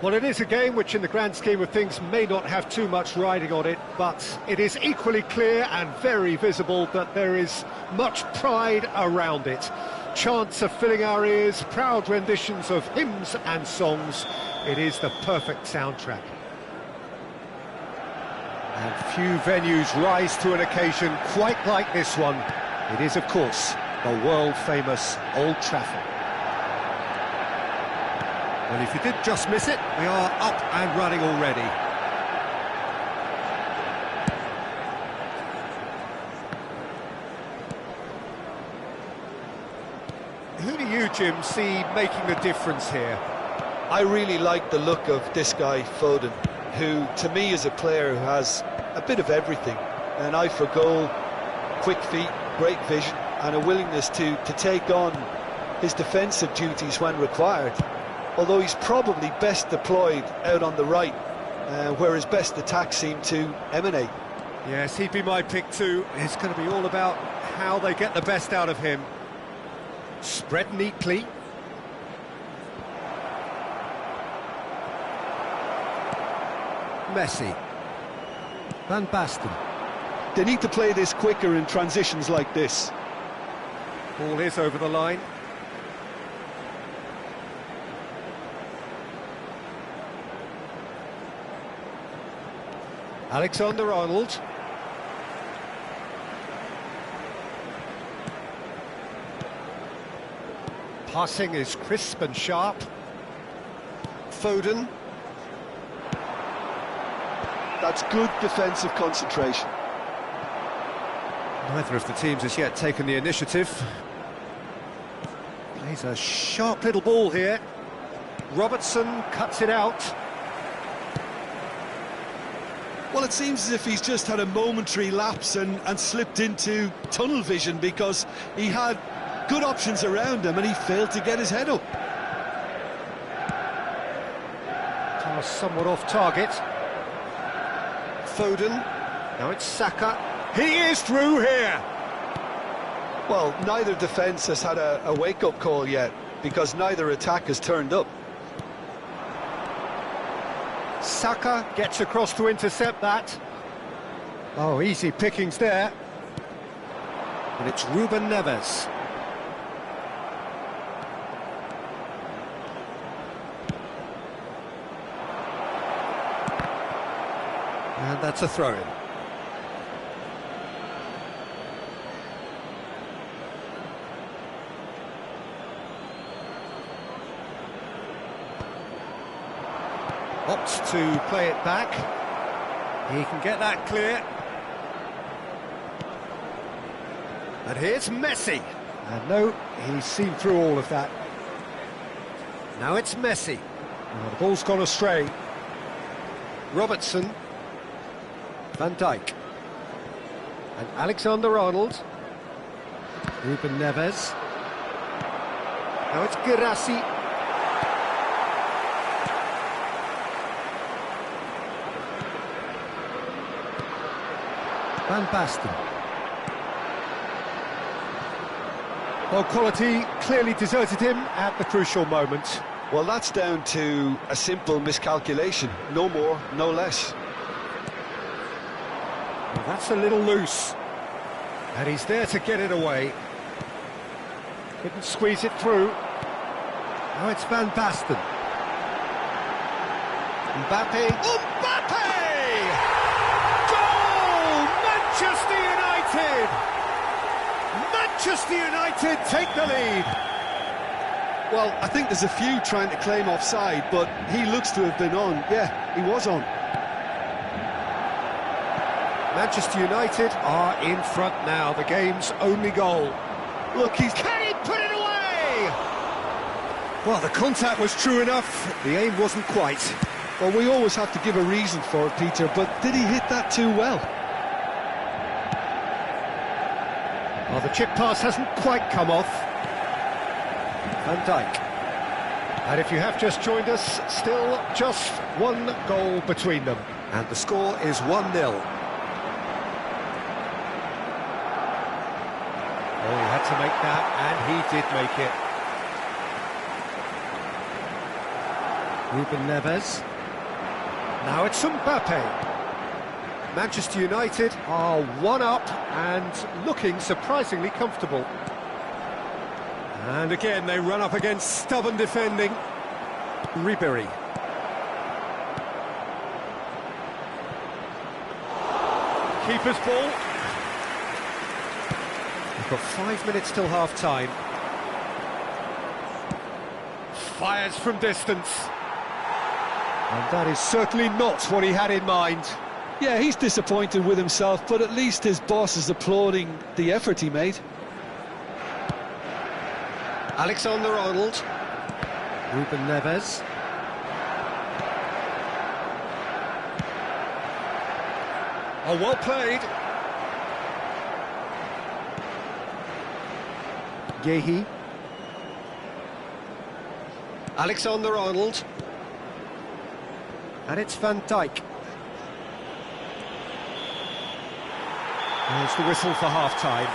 Well, it is a game which in the grand scheme of things may not have too much riding on it, but it is equally clear and very visible that there is much pride around it. Chants are filling our ears, proud renditions of hymns and songs. It is the perfect soundtrack. And few venues rise to an occasion quite like this one. It is, of course, the world-famous Old Trafford. Well, if you did just miss it, we are up and running already. Who do you, Jim, see making the difference here? I really like the look of this guy, Foden, who, to me, is a player who has a bit of everything. An eye for goal, quick feet, great vision, and a willingness to take on his defensive duties when required. Although he's probably best deployed out on the right, where his best attacks seem to emanate. Yes, he'd be my pick too. It's going to be all about how they get the best out of him. Spread neatly. Messi. Van Basten. They need to play this quicker in transitions like this. Ball is over the line. Alexander-Arnold. Passing is crisp and sharp. Foden. That's good defensive concentration. Neither of the teams has yet taken the initiative. Plays a sharp little ball here. Robertson cuts it out. Well, it seems as if he's just had a momentary lapse and slipped into tunnel vision, because he had good options around him and he failed to get his head up. Pass somewhat off target. Foden. Now it's Saka. He is through here. Well, neither defence has had a wake-up call yet, because neither attack has turned up. Saka gets across to intercept that. Oh, easy pickings there. And it's Ruben Neves. And that's a throw-in. Opts to play it back. He can get that clear. And here's Messi. And no, he's seen through all of that. Now it's Messi. Oh, the ball's gone astray. Robertson. Van Dijk. And Alexander-Arnold. Ruben Neves. Now it's Girassi. Van Basten. Well, quality clearly deserted him at the crucial moment. Well, that's down to a simple miscalculation. No more, no less. Well, that's a little loose. And he's there to get it away. Couldn't squeeze it through. Now it's Van Basten. Mbappe. Mbappe! Manchester United! Manchester United take the lead! Well, I think there's a few trying to claim offside, but he looks to have been on. Yeah, he was on. Manchester United are in front now, the game's only goal. Look, Can he put it away? Well, the contact was true enough, the aim wasn't quite. Well, we always have to give a reason for it, Peter, but did he hit that too well? Well, the chip pass hasn't quite come off. Van Dijk. And if you have just joined us, still just one goal between them. And the score is 1-0. Oh, he had to make that, and he did make it. Ruben Neves. Now it's Mbappe. Manchester United are one up and looking surprisingly comfortable. And again they run up against stubborn defending. Ribery. Keeper's ball. We've got 5 minutes till half-time. Fires from distance. And that is certainly not what he had in mind. Yeah, he's disappointed with himself, but at least his boss is applauding the effort he made. Alexander-Arnold. Ruben Neves. Oh, well played. Yehi. Alexander-Arnold. And it's Van Dijk. There's the whistle for half-time.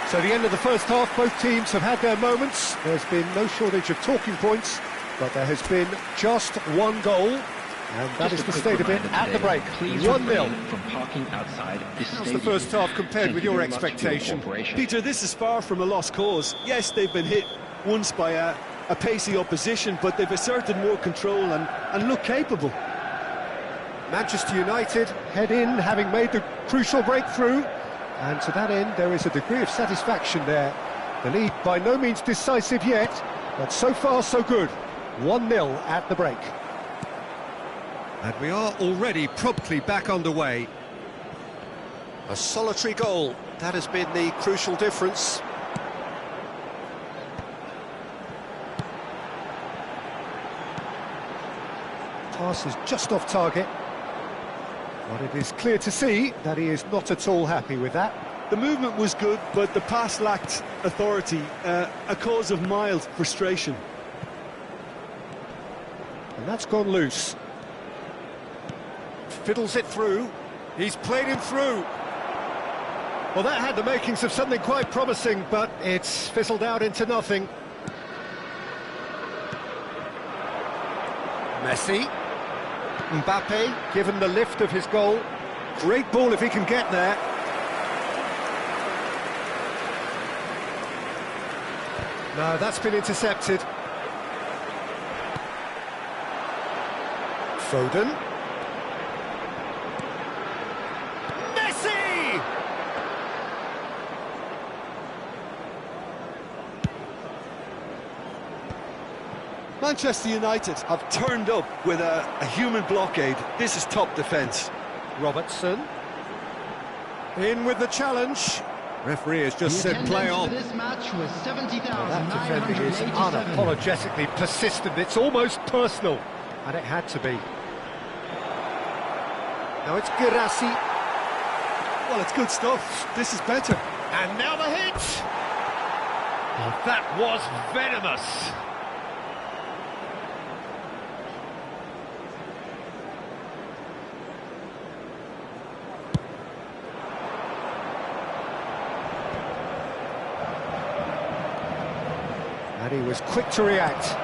So the end of the first half, both teams have had their moments. There's been no shortage of talking points, but there has been just one goal. And that is the state of it at the break. 1-0. From parking outside this How's the first half compared with your expectation? Peter, this is far from a lost cause. Yes, they've been hit once by a pacey opposition, but they've asserted more control and look capable. Manchester United head in, having made the crucial breakthrough. And to that end, there is a degree of satisfaction there. The lead by no means decisive yet, but so far so good. 1-0 at the break. And we are already promptly back underway. A solitary goal, that has been the crucial difference. Pass is just off target. But it is clear to see that he is not at all happy with that. The movement was good, but the pass lacked authority, a cause of mild frustration. And that's gone loose. Fiddles it through. He's played him through. Well, that had the makings of something quite promising, but it's fizzled out into nothing. Messi. Mbappe, given the lift of his goal. Great ball if he can get there. No, that's been intercepted. Foden. Messi! Manchester United have turned up with a human blockade. This is top defence. Robertson. In with the challenge. Referee has just said play on. This match was 70,987. That defending is unapologetically persistent. It's almost personal. And it had to be. Now it's Girassi. Well, it's good stuff. This is better. And now the hit! Oh, that was venomous. And he was quick to react.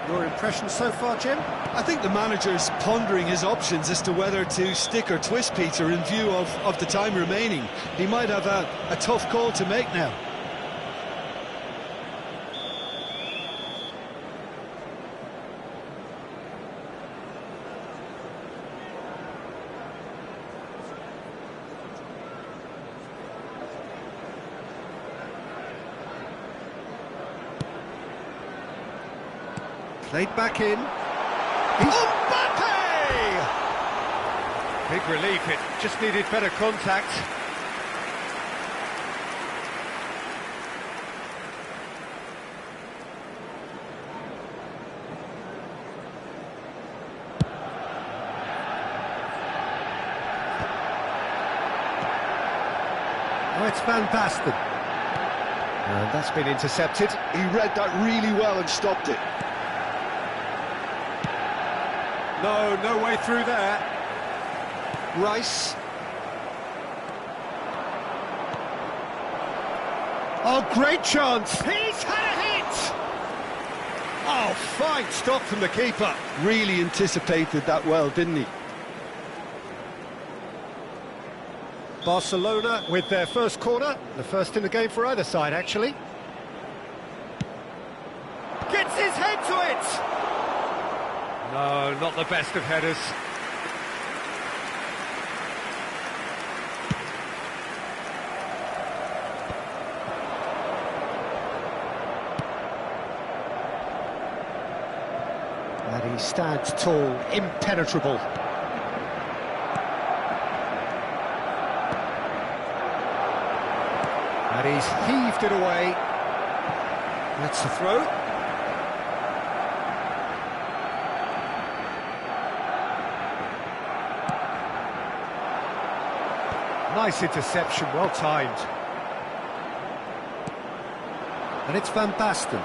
Your impression so far, Jim? I think the manager's pondering his options as to whether to stick or twist Peter in view of the time remaining. He might have a tough call to make now. Played back in. Mbappe! Big relief, it just needed better contact. Oh, it's Van Basten. And that's been intercepted. He read that really well and stopped it. No way through there. Rice. Oh, great chance. He's had a hit! Oh, fine stop from the keeper. Really anticipated that well, didn't he? Barcelona with their first corner, the first in the game for either side, actually. Gets his head to it! No, not the best of headers. And he stands tall, impenetrable. And he's heaved it away. That's the throw. Nice interception, well timed. And it's Van Basten.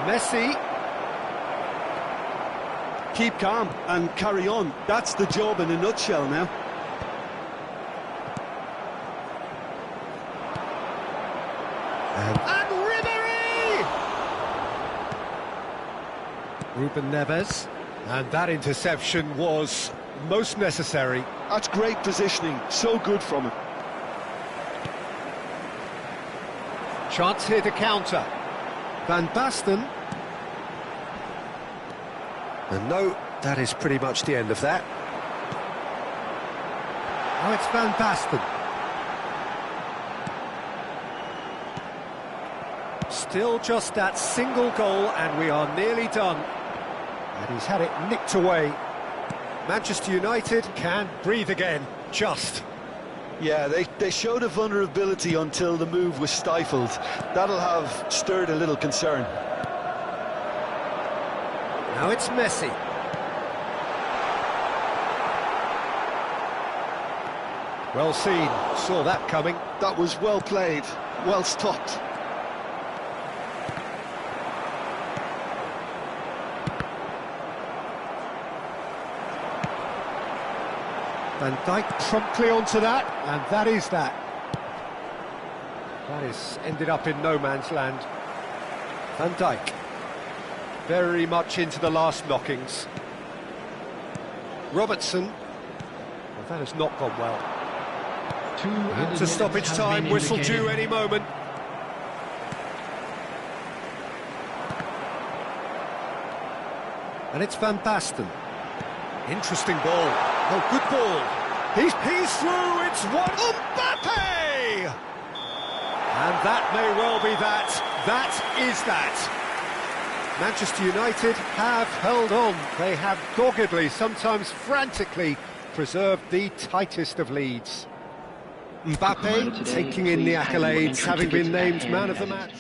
Messi. Keep calm and carry on. That's the job in a nutshell now. And Ribéry! Ruben Neves. And that interception was most necessary. That's great positioning. So good from him. Chance here to counter. Van Basten. And no, that is pretty much the end of that. Now it's Van Basten. Still just that single goal and we are nearly done. And he's had it nicked away. Manchester United can breathe again, just. Yeah, they showed a vulnerability until the move was stifled. That'll have stirred a little concern. Now it's Messi. Well seen, saw that coming. That was well played, well stopped. Van Dijk promptly onto that, and that is that. That is ended up in no man's land. Van Dijk. Very much into the last knockings. Robertson. Well, that has not gone well. Into stoppage time, whistle due any moment. And it's Van Basten. Interesting ball. Oh, good ball. He's through, it's one. Mbappe! And that may well be that. That is that. Manchester United have held on. They have doggedly, sometimes frantically, preserved the tightest of leads. Mbappe taking in the accolades, having been named man of the match.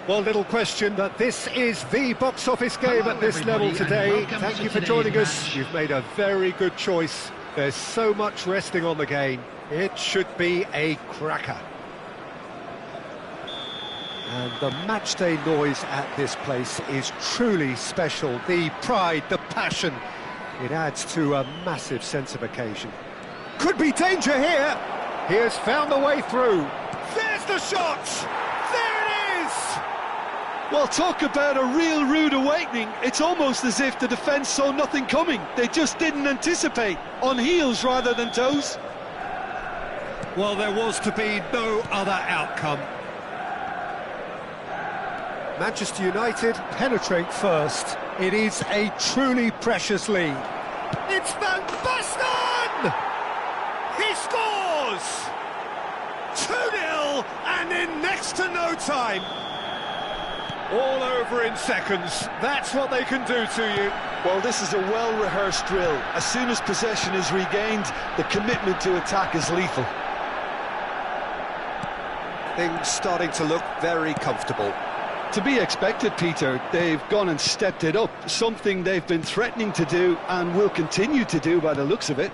Well, little question that this is the box office game Hello, at this level everybody, and today. welcome Thank to you for today's joining us. match. You've made a very good choice. There's so much resting on the game. It should be a cracker. And the matchday noise at this place is truly special. The pride, the passion, it adds to a massive sense of occasion. Could be danger here. He has found the way through. There's the shot! There it is! Well, talk about a real rude awakening. It's almost as if the defence saw nothing coming. They just didn't anticipate, on heels rather than toes. Well, there was to be no other outcome. Manchester United penetrate first. It is a truly precious lead. It's Van Basten! He scores! 2-0 and in next to no time. All over in seconds. That's what they can do to you. Well, this is a well-rehearsed drill. As soon as possession is regained, the commitment to attack is lethal. Things starting to look very comfortable. To be expected, Peter. They've gone and stepped it up, something they've been threatening to do and will continue to do by the looks of it.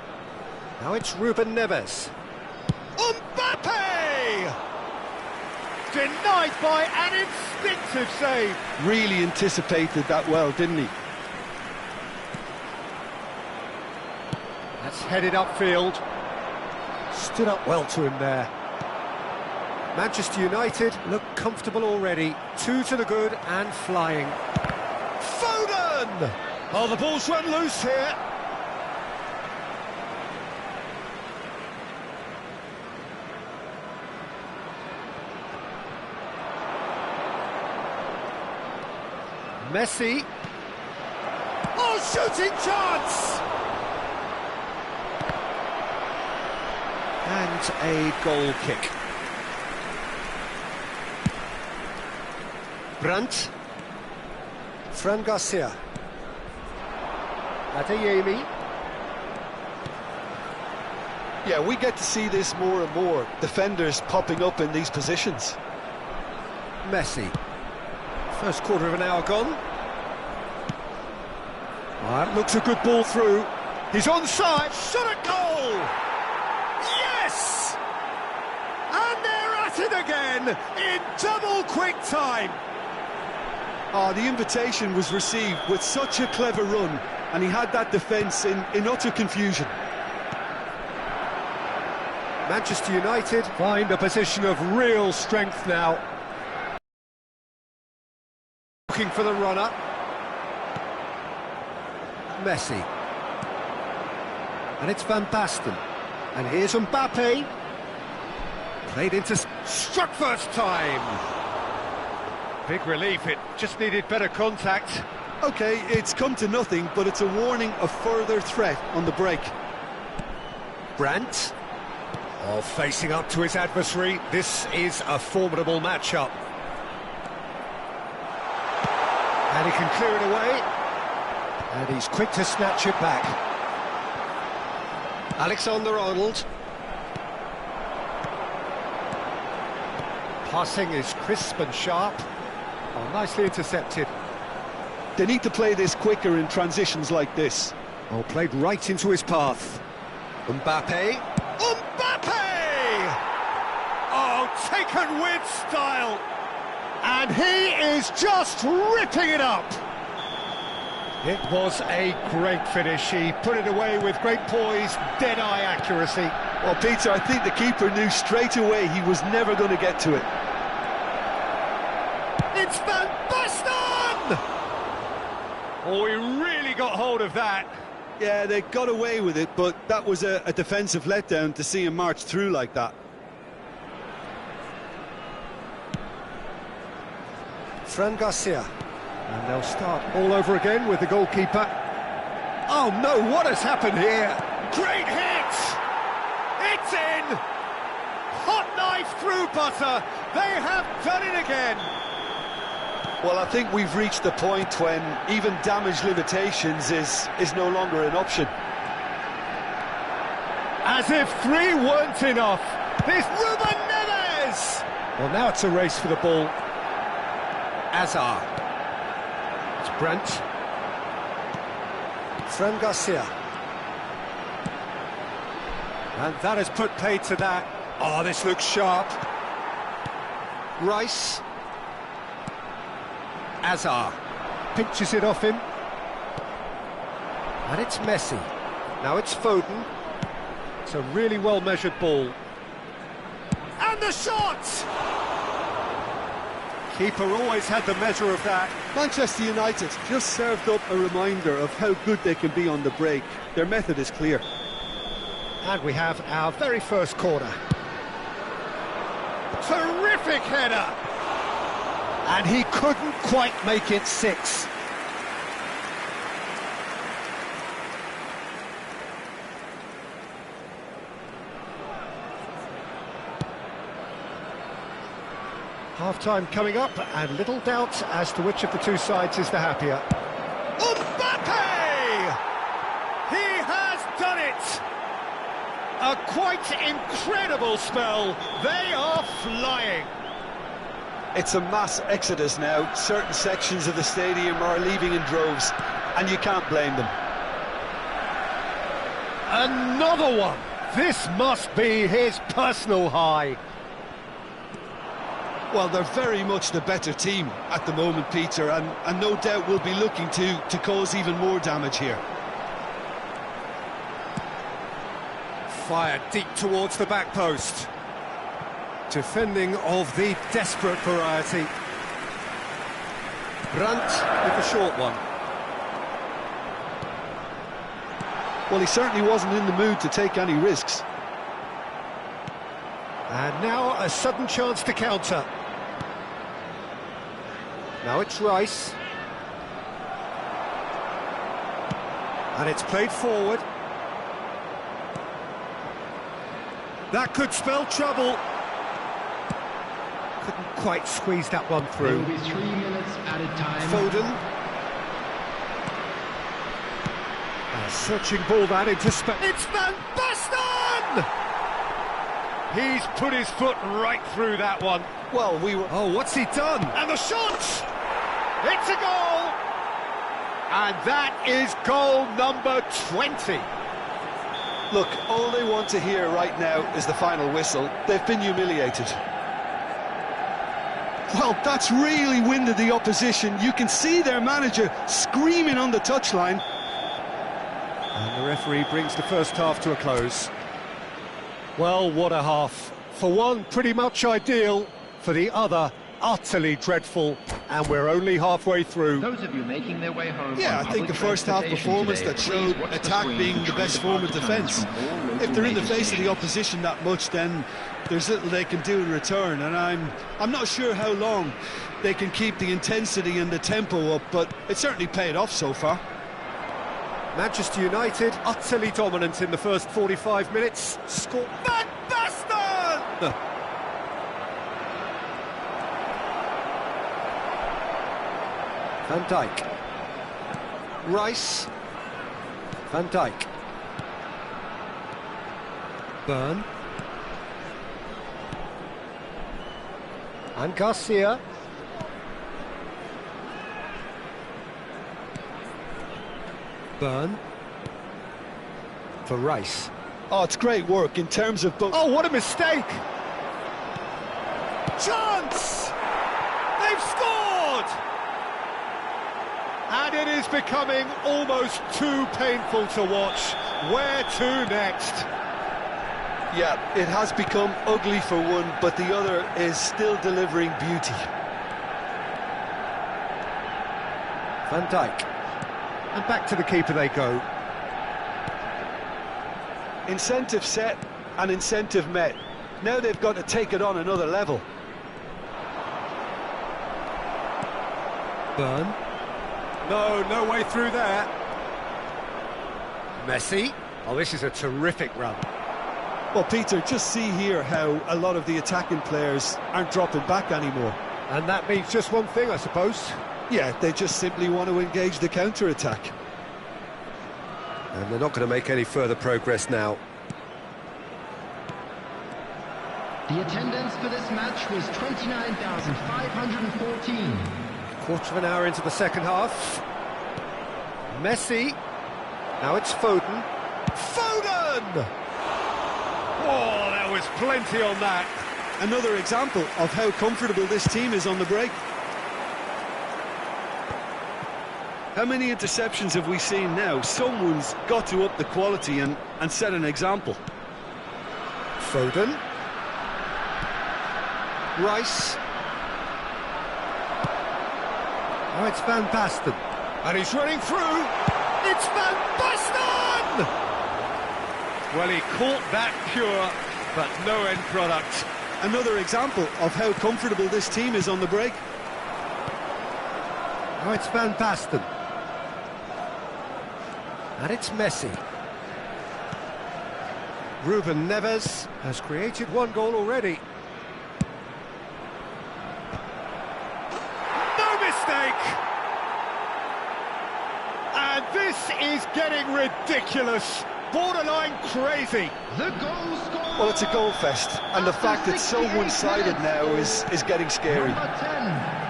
Now it's Ruben Neves. Mbappe! Denied by an instinctive save. Really anticipated that well, didn't he? That's headed upfield. Stood up well to him there. Manchester United look comfortable already. 2 to the good and flying. Foden! Oh, the ball's run loose here. Messi. Oh, shooting chance! And a goal kick. Brandt. Fran Garcia. Adeyemi. Yeah, we get to see this more and more. Defenders popping up in these positions. Messi. First quarter of an hour gone. That looks a good ball through. He's onside. Shot at goal! Yes! And they're at it again in double quick time. Oh, the invitation was received with such a clever run, and he had that defence in utter confusion. Manchester United find a position of real strength now. Looking for the runner. Messi. And it's Van Basten. And here's Mbappe. Played into... Struck first time. Big relief, it just needed better contact. OK, it's come to nothing, but it's a warning of further threat on the break. Brandt. Oh, facing up to his adversary. This is a formidable matchup. And he can clear it away. And he's quick to snatch it back. Alexander-Arnold. Passing is crisp and sharp. Oh, nicely intercepted. They need to play this quicker in transitions like this. Oh, played right into his path. Mbappe. Mbappe! Oh, taken with style. And he is just ripping it up. It was a great finish. He put it away with great poise, dead-eye accuracy. Well, Peter, I think the keeper knew straight away he was never going to get to it. It's Van Basten! Oh, he really got hold of that. Yeah, they got away with it, but that was a defensive letdown to see him march through like that. Fran Garcia. And they'll start all over again with the goalkeeper. Oh no, what has happened here? Great hit! It's in! Hot knife through butter. They have done it again. Well, I think we've reached the point when even damage limitations is no longer an option. As if 3 weren't enough. This Ruben Neves! Well, now it's a race for the ball. Azar. It's Brent. Fran Garcia. And that has put paid to that. Oh, this looks sharp. Rice. Azar. Pinches it off him. And it's Messi. Now it's Foden. It's a really well-measured ball. And the shot! Keeper always had the measure of that. Manchester United just served up a reminder of how good they can be on the break. Their method is clear. And we have our very first corner. Terrific header! And he couldn't quite make it 6. Half-time coming up, and little doubt as to which of the two sides is the happier. Mbappe! He has done it! A quite incredible spell. They are flying. It's a mass exodus now. Certain sections of the stadium are leaving in droves, and you can't blame them. Another one. This must be his personal high. Well, they're very much the better team at the moment, Peter, and no doubt will be looking to cause even more damage here. Fired deep towards the back post. Defending of the desperate variety. Brandt with the short one. Well, he certainly wasn't in the mood to take any risks. And now a sudden chance to counter. Now it's Rice. And it's played forward. That could spell trouble. Couldn't quite squeeze that one There through. will be 3 minutes added time. Foden. A searching ball that into space. It's Van Basten! He's put his foot right through that one. Well, we were... Oh, what's he done? And the shot! It's a goal! And that is goal number 20. Look, all they want to hear right now is the final whistle. They've been humiliated. Well, that's really winded the opposition. You can see their manager screaming on the touchline. And the referee brings the first half to a close. Well, what a half. For one, pretty much ideal. For the other, utterly dreadful. And we're only halfway through. Those of you making their way home. Yeah, on I think the public first half transportation performance today, that showed please watch the attack screen being the to best track form of the defence. times from all If local they're in the major face of the stations. opposition that much, then there's little they can do in return. And I'm not sure how long they can keep the intensity and the tempo up, but it certainly paid off so far. Manchester United utterly dominant in the first 45 minutes. Score. Van Basten! Van Dijk. Rice. Van Dijk. Burn. And Garcia. Burn. For Rice. Oh, it's great work in terms of both. Oh, what a mistake! Chance! They've scored! And it is becoming almost too painful to watch. Where to next? Yeah, it has become ugly for one, but the other is still delivering beauty. Van Dijk. And back to the keeper they go. Incentive set and incentive met. Now they've got to take it on another level. Burn. No way through there. Messi. Oh, this is a terrific run. Well, Peter, just see here how a lot of the attacking players aren't dropping back anymore. And that means just one thing, I suppose. Yeah, they just simply want to engage the counter-attack. And they're not going to make any further progress now. The attendance for this match was 29,514. Quarter of an hour into the second half. Messi. Now it's Foden. Foden! Oh, there was plenty on that. Another example of how comfortable this team is on the break. How many interceptions have we seen now? Someone's got to up the quality and set an example. Foden. Rice. Oh, it's Van Basten. And he's running through. It's Van Basten! Well, he caught that pure, but no end product. Another example of how comfortable this team is on the break. Oh, it's Van Basten. And it's Messi. Ruben Neves has created one goal already. No mistake! And this is getting ridiculous. Borderline crazy. The goal scorer. Well, it's a goal fest, and the fact it's so one-sided now is getting scary. Number 10.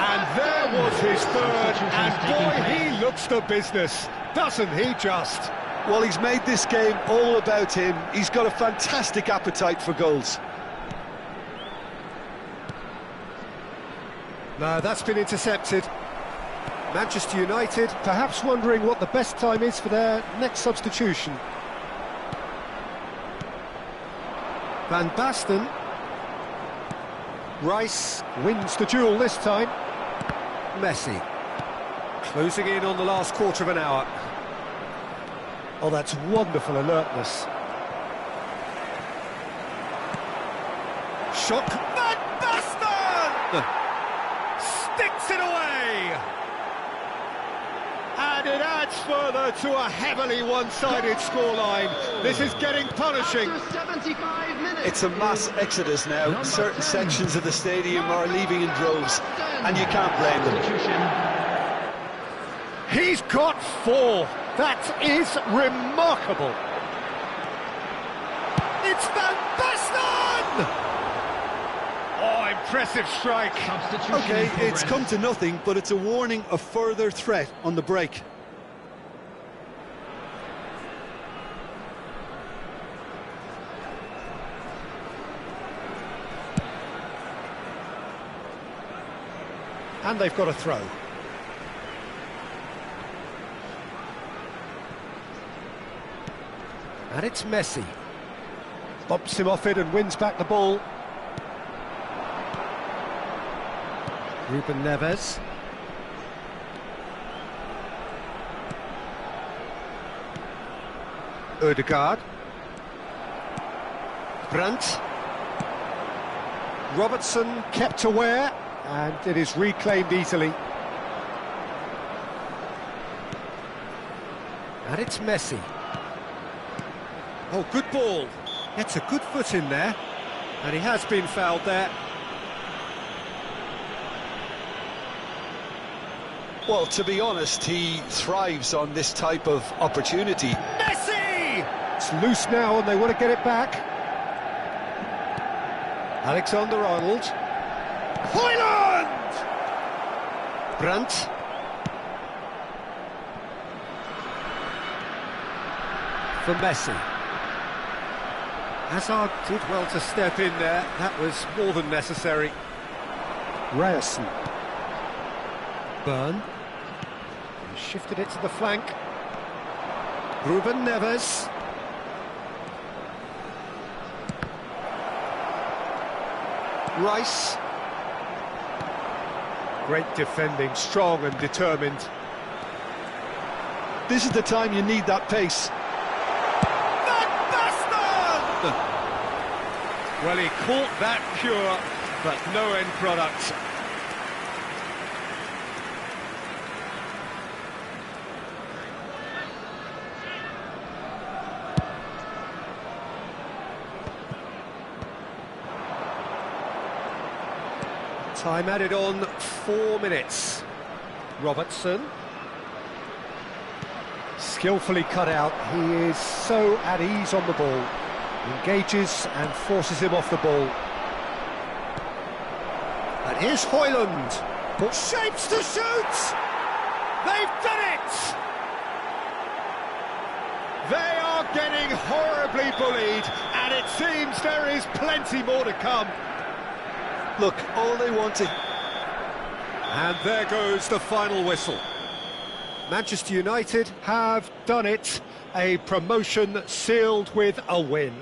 And there was his third, and boy, he looks the business, doesn't he just? Well, he's made this game all about him. He's got a fantastic appetite for goals. No, that's been intercepted. Manchester United perhaps wondering what the best time is for their next substitution. Van Basten. Rice wins the duel this time. Messi. Closing in on the last quarter of an hour. Oh, that's wonderful alertness. Shock. Van Basten! Sticks it away! And it adds further to a heavily one-sided scoreline. This is getting punishing. After 75 minutes. It's a mass exodus now. Certain sections of the stadium are leaving in droves, and you can't blame them. He's got 4. That is remarkable. It's Van Basten! Oh, impressive strike. Substitution Okay, in it's progress. come to nothing, but it's a warning of further threat on the break. And they've got a throw. And it's Messi. Bumps him off it and wins back the ball. Ruben Neves. Ødegaard. Brandt. Robertson kept aware, and it is reclaimed easily. And it's Messi. Oh, good ball. Gets a good foot in there, and he has been fouled there. Well, to be honest, he thrives on this type of opportunity. Messi! It's loose now, and they want to get it back. Alexander-Arnold. Højlund! Brandt. For Messi. Hazard did well to step in there. That was more than necessary. Ryerson. Byrne. Shifted it to the flank. Ruben Neves. Rice. Great defending, strong and determined. This is the time you need that pace. Van Basten! Well, he caught that pure, but no end product. Time added on 4 minutes. Robertson. Skillfully cut out. He is so at ease on the ball. Engages and forces him off the ball. And here's Højlund. Shapes to shoot! They've done it! They are getting horribly bullied, and it seems there is plenty more to come. Look, all they wanted. And there goes the final whistle. Manchester United have done it. A promotion sealed with a win.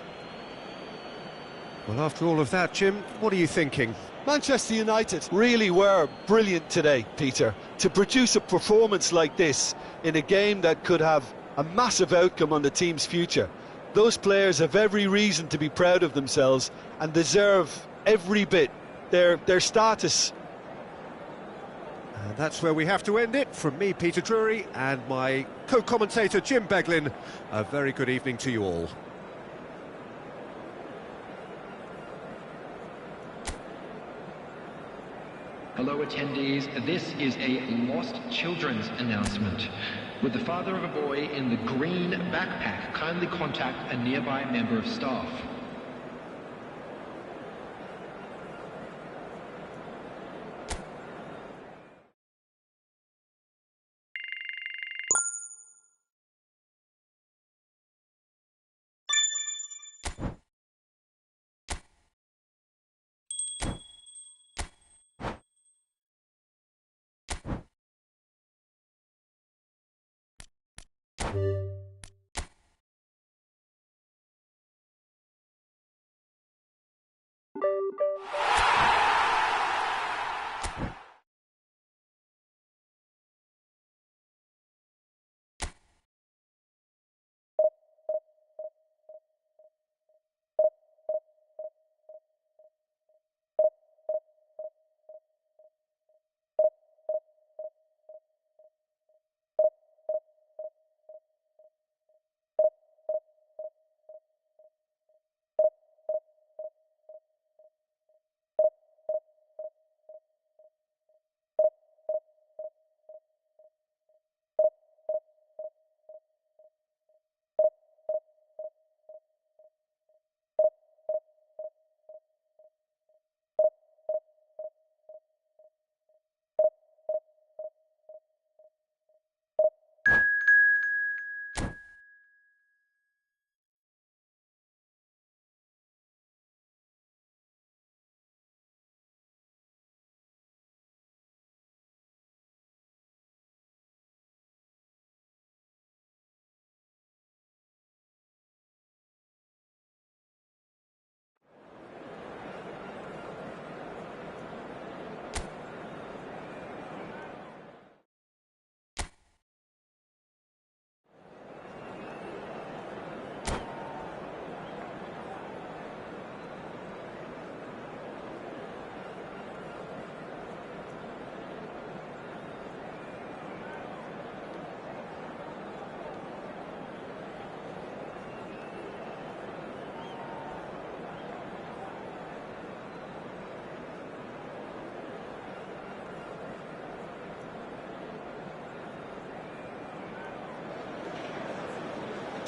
Well, after all of that, Jim, what are you thinking? Manchester United really were brilliant today, Peter, to produce a performance like this in a game that could have a massive outcome on the team's future. Those players have every reason to be proud of themselves and deserve every bit their status. And that's where we have to end it. From me, Peter Drury, and my co-commentator, Jim Beglin, a very good evening to you all. Hello attendees, this is a lost children's announcement. Would the father of a boy in the green backpack kindly contact a nearby member of staff?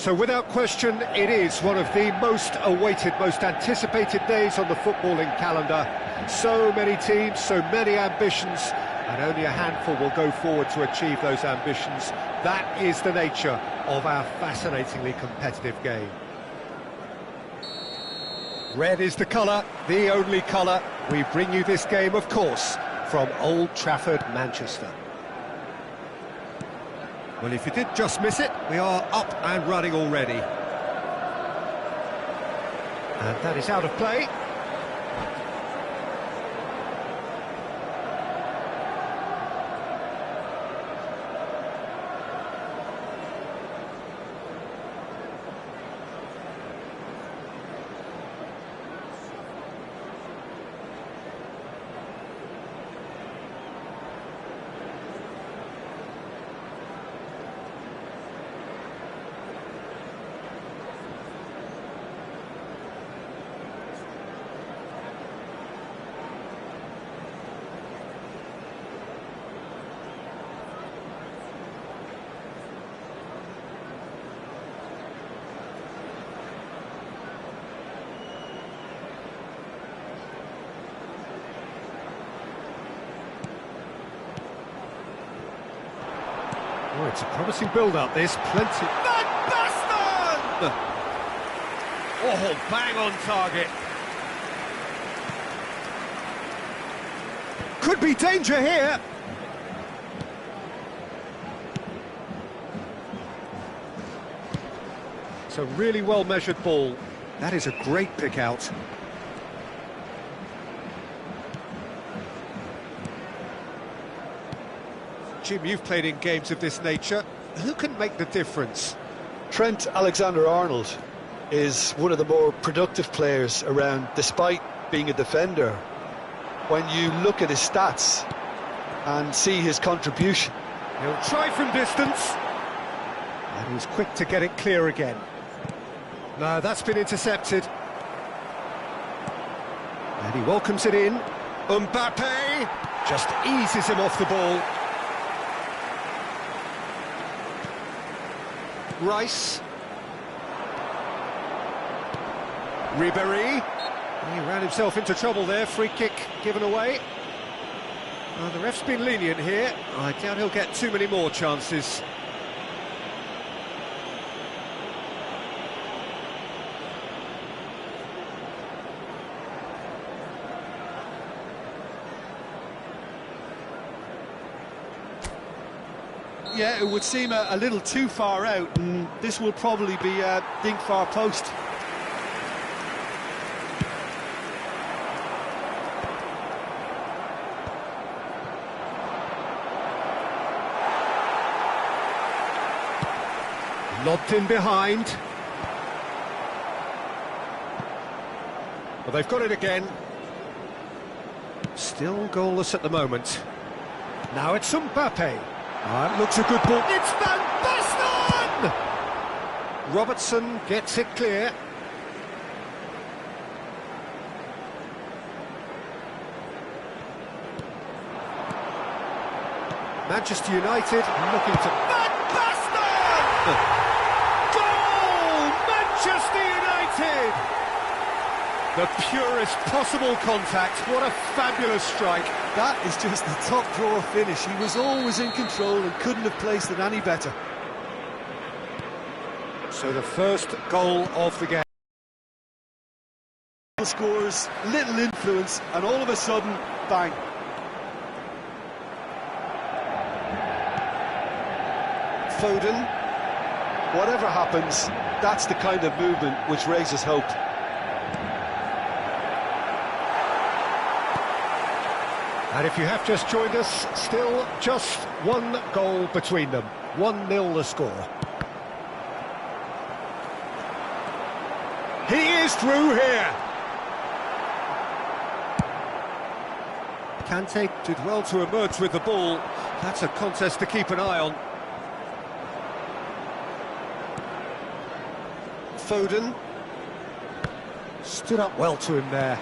So without question, it is one of the most awaited, most anticipated days on the footballing calendar. So many teams, so many ambitions, and only a handful will go forward to achieve those ambitions. That is the nature of our fascinatingly competitive game. Red is the colour, the only colour. We bring you this game, of course, from Old Trafford, Manchester. Well, if you did just miss it, we are up and running already. And that is out of play. Oh, it's a promising build-up, this. Plenty... Van Basten! Oh, bang on target. Could be danger here. It's a really well-measured ball. That is a great pick-out. Jim, you've played in games of this nature. Who can make the difference? Trent Alexander-Arnold is one of the more productive players around, despite being a defender. When you look at his stats and see his contribution. He'll try from distance. And he's quick to get it clear again. No, that's been intercepted. And he welcomes it in. Mbappe just eases him off the ball. Rice. Ribéry. He ran himself into trouble there. Free kick given away. The ref's been lenient here. I doubt he'll get too many more chances. Yeah, it would seem a little too far out, and this will probably be a dink far post. Lobbed in behind. Well, they've got it again. Still goalless at the moment. Now it's Mbappe. It looks a good ball. It's Van Basten! Robertson gets it clear. Manchester United looking to... Van Basten! Goal! Manchester United! The purest possible contact. What a fabulous strike. That is just the top drawer finish. He was always in control and couldn't have placed it any better. So the first goal of the game. Scores, little influence, and all of a sudden, bang. Foden, whatever happens, that's the kind of movement which raises hope. And if you have just joined us, still just one goal between them. 1-0 the score. He is through here. Kante did well to emerge with the ball. That's a contest to keep an eye on. Foden stood up well to him there.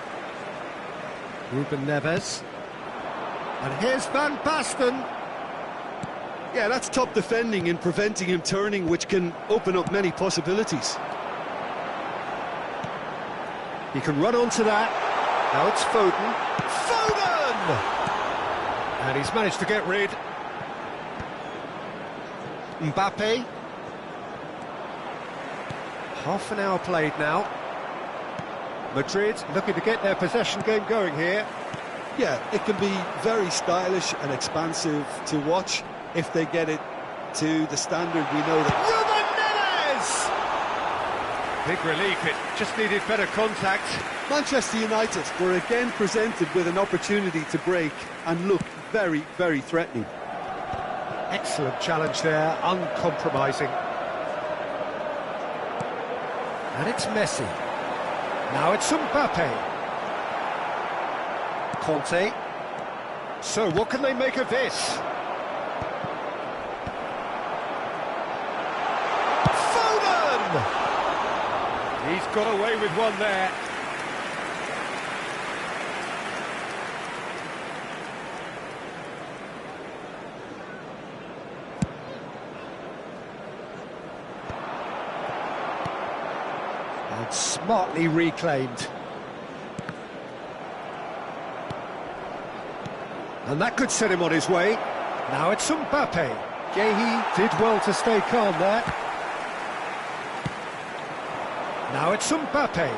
Ruben Neves. And here's Van Basten. Yeah, that's top defending and preventing him turning, which can open up many possibilities. He can run onto that. Now it's Foden. Foden! And he's managed to get rid. Mbappe. Half an hour played now. Madrid looking to get their possession game going here. Yeah, it can be very stylish and expansive to watch if they get it to the standard we know that... Ruben Neves! Big relief, it just needed better contact. Manchester United were again presented with an opportunity to break and look very, very threatening. Excellent challenge there, uncompromising. And it's Messi. Now it's Mbappe. Conte. So what can they make of this? Foden! He's got away with one there. And smartly reclaimed. And that could set him on his way. Now it's Mbappe. Gehi did well to stay calm there. Now it's Mbappe.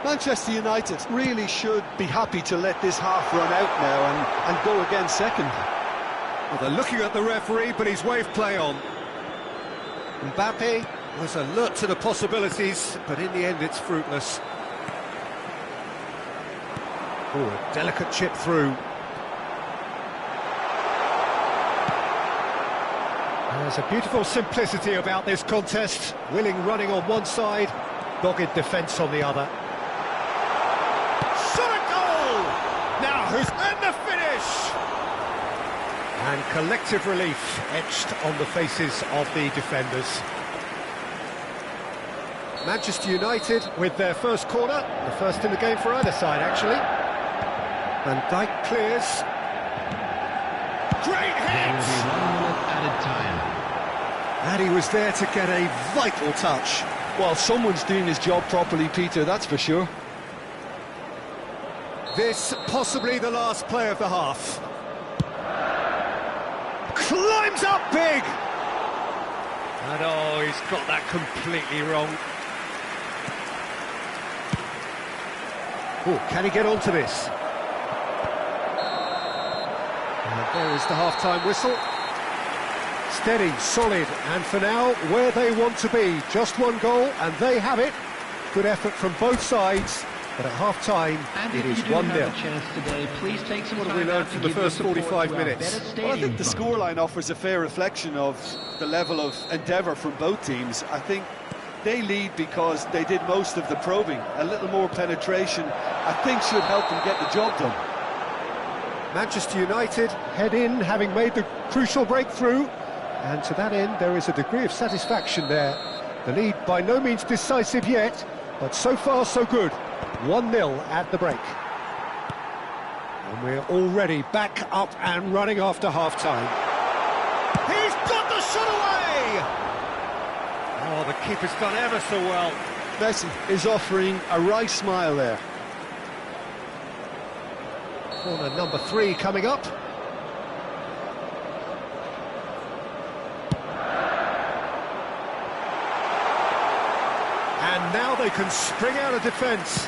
Manchester United really should be happy to let this half run out now and go again second. Well, they're looking at the referee, but he's waved play on. Mbappe was alert to the possibilities, but in the end it's fruitless. Oh, a delicate chip through. There's a beautiful simplicity about this contest. Willing running on one side, dogged defence on the other. Shot a goal! Now who's in the finish? And collective relief etched on the faces of the defenders. Manchester United with their first corner, the first in the game for either side actually. Van Dijk clears. Great There will hit! be 1 minute added time. And he was there to get a vital touch. Well, someone's doing his job properly, Peter, that's for sure. This possibly the last play of the half. Climbs up big! And oh, he's got that completely wrong. Oh, can he get onto this? And there is the half-time whistle. Steady, solid, and for now, where they want to be. Just one goal, and they have it. Good effort from both sides, but at half-time, And it if is you do 1-0. have a chance today, please take some What have time we learned out to from the give your first support 45 to our minutes? better Well, I think the stadium fund. scoreline offers a fair reflection of the level of endeavour from both teams. I think they lead because they did most of the probing. A little more penetration, I think, should help them get the job done. Manchester United head in, having made the crucial breakthrough, and to that end there is a degree of satisfaction there. The lead by no means decisive yet, but so far so good. 1-0 at the break. And we're already back up and running after half-time. He's got the shot away! Oh, the keeper's done ever so well. Messi is offering a right smile there. Corner number 3 coming up. And now they can spring out of defence.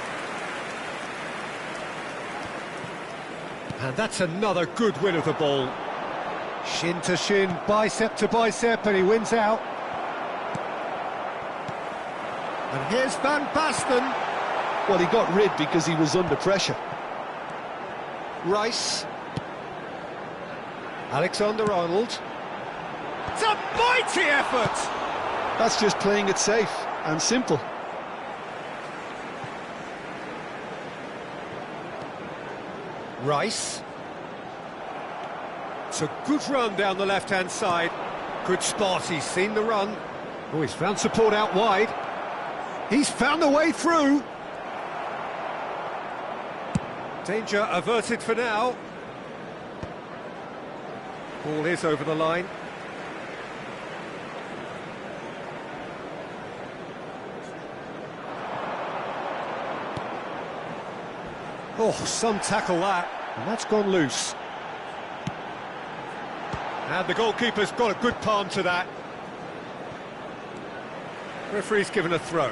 And that's another good win of the ball. Shin to shin, bicep to bicep, and he wins out. And here's Van Basten. Well, he got rid because he was under pressure. Rice. Alexander-Arnold. It's a mighty effort! That's just playing it safe and simple. Rice. It's a good run down the left-hand side. Good spot, he's seen the run. Oh, he's found support out wide. He's found a way through. Danger averted for now. Ball is over the line. Oh, some tackle that, and that's gone loose. And the goalkeeper's got a good palm to that. Referee's given a throw.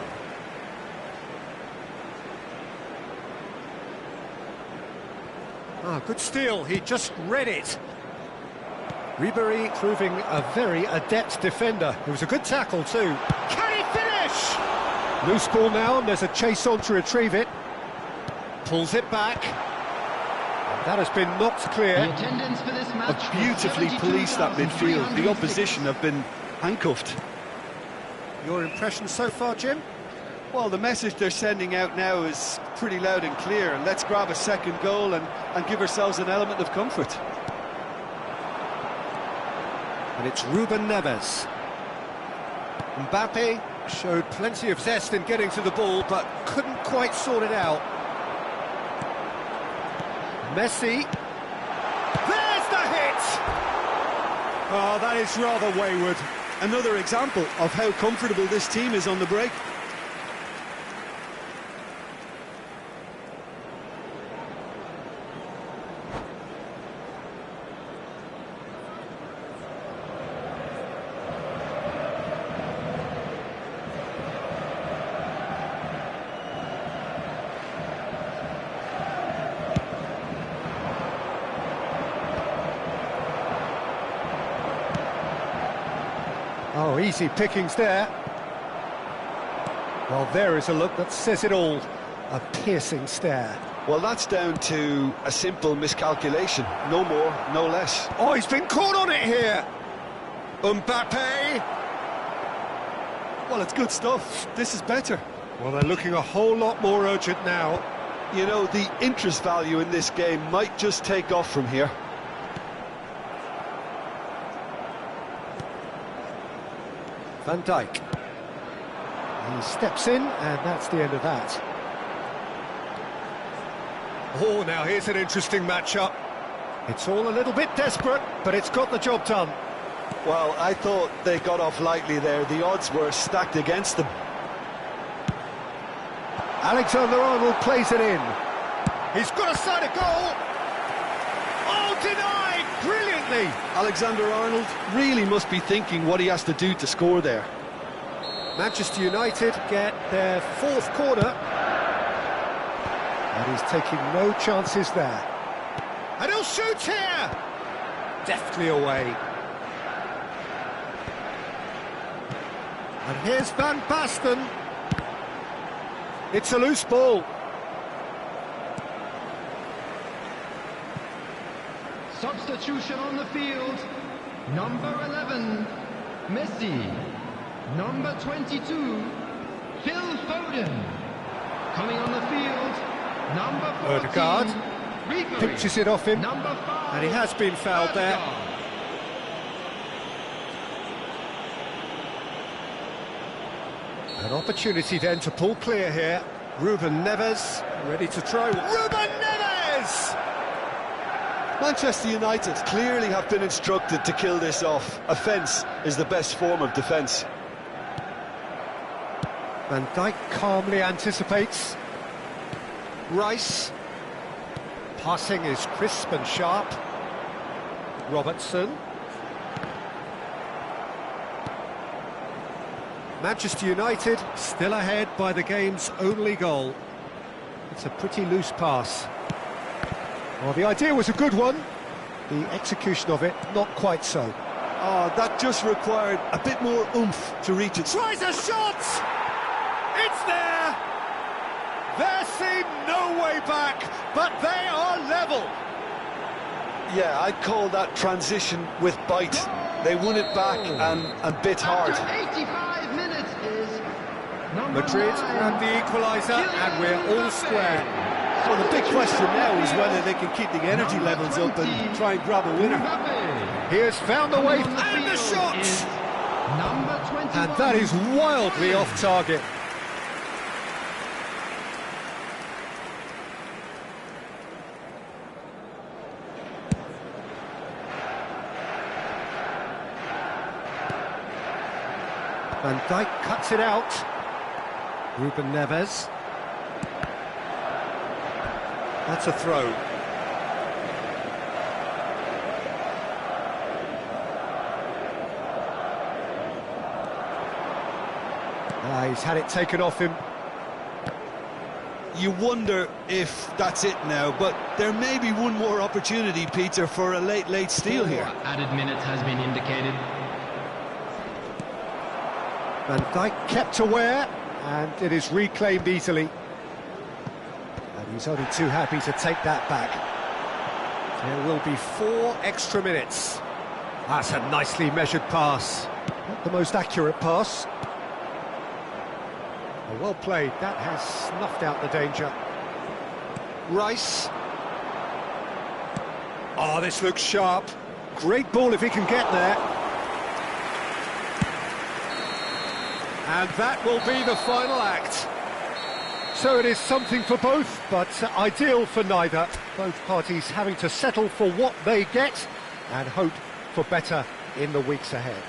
Ah, good steal, he just read it. Ribery proving a very adept defender. It was a good tackle too. Can he finish? Loose ball now, and there's a chase on to retrieve it. Pulls it back. That has been knocked clear. The attendance for this match Have beautifully policed that midfield. The opposition have been handcuffed. Your impression so far, Jim? Well, the message they're sending out now is pretty loud and clear. Let's grab a second goal and give ourselves an element of comfort. And it's Ruben Neves. Mbappe showed plenty of zest in getting to the ball, but couldn't quite sort it out. Messi. There's the hit! Oh, that is rather wayward. Another example of how comfortable this team is on the break. Easy pickings there. Well, there is a look that says it all. A piercing stare. Well, that's down to a simple miscalculation. No more, no less. Oh, he's been caught on it here. Mbappe. Well, it's good stuff. This is better. Well, they're looking a whole lot more urgent now. You know, the interest value in this game might just take off from here. Van Dijk. He steps in, and that's the end of that. Oh, now here's an interesting matchup. It's all a little bit desperate, but it's got the job done. Well, I thought they got off lightly there. The odds were stacked against them. Alexander-Arnold plays it in. He's got a side of goal. Oh, denied brilliantly. Alexander-Arnold really must be thinking what he has to do to score there. Manchester United get their fourth corner. And he's taking no chances there. And he'll shoot here! Deftly away. And here's Van Basten. It's a loose ball. Substitution on the field. Number 11, Messi. Number 22, Phil Foden. Coming on the field, number 14, Odegaard Ribery. pinches it off him, Number 5, and he has been fouled there. Odegaard. An opportunity then to pull clear here. Ruben Neves, ready to try. Ruben Neves! Manchester United clearly have been instructed to kill this off. Offence is the best form of defence. Van Dijk calmly anticipates. Rice. Passing is crisp and sharp. Robertson. Manchester United still ahead by the game's only goal. It's a pretty loose pass. Well, the idea was a good one. The execution of it, not quite so. Oh, that just required a bit more oomph to reach it. Tries a shot! It's there! There seemed no way back, but they are level. Yeah, I'd call that transition with bite. They won it back and bit hard. After 85 minutes is number Madrid 9, and the equaliser, and we're all square. Well, the big question now is whether they can keep the energy levels up and try and grab a winner. Mbappe. He has found the way, On the and the field shot! is number 21. And that is wildly off target. Van Dijk cuts it out. Ruben Neves. That's a throw. He's had it taken off him. You wonder if that's it now, but there may be one more opportunity, Peter, for a late steal here. Added minutes has been indicated. Van Dijk kept aware, and it is reclaimed easily. And he's only too happy to take that back. There will be 4 extra minutes. That's a nicely measured pass. Not the most accurate pass. Well played, that has snuffed out the danger. Rice. Oh, this looks sharp. Great ball if he can get there. And that will be the final act. So it is something for both, but ideal for neither. Both parties having to settle for what they get and hope for better in the weeks ahead.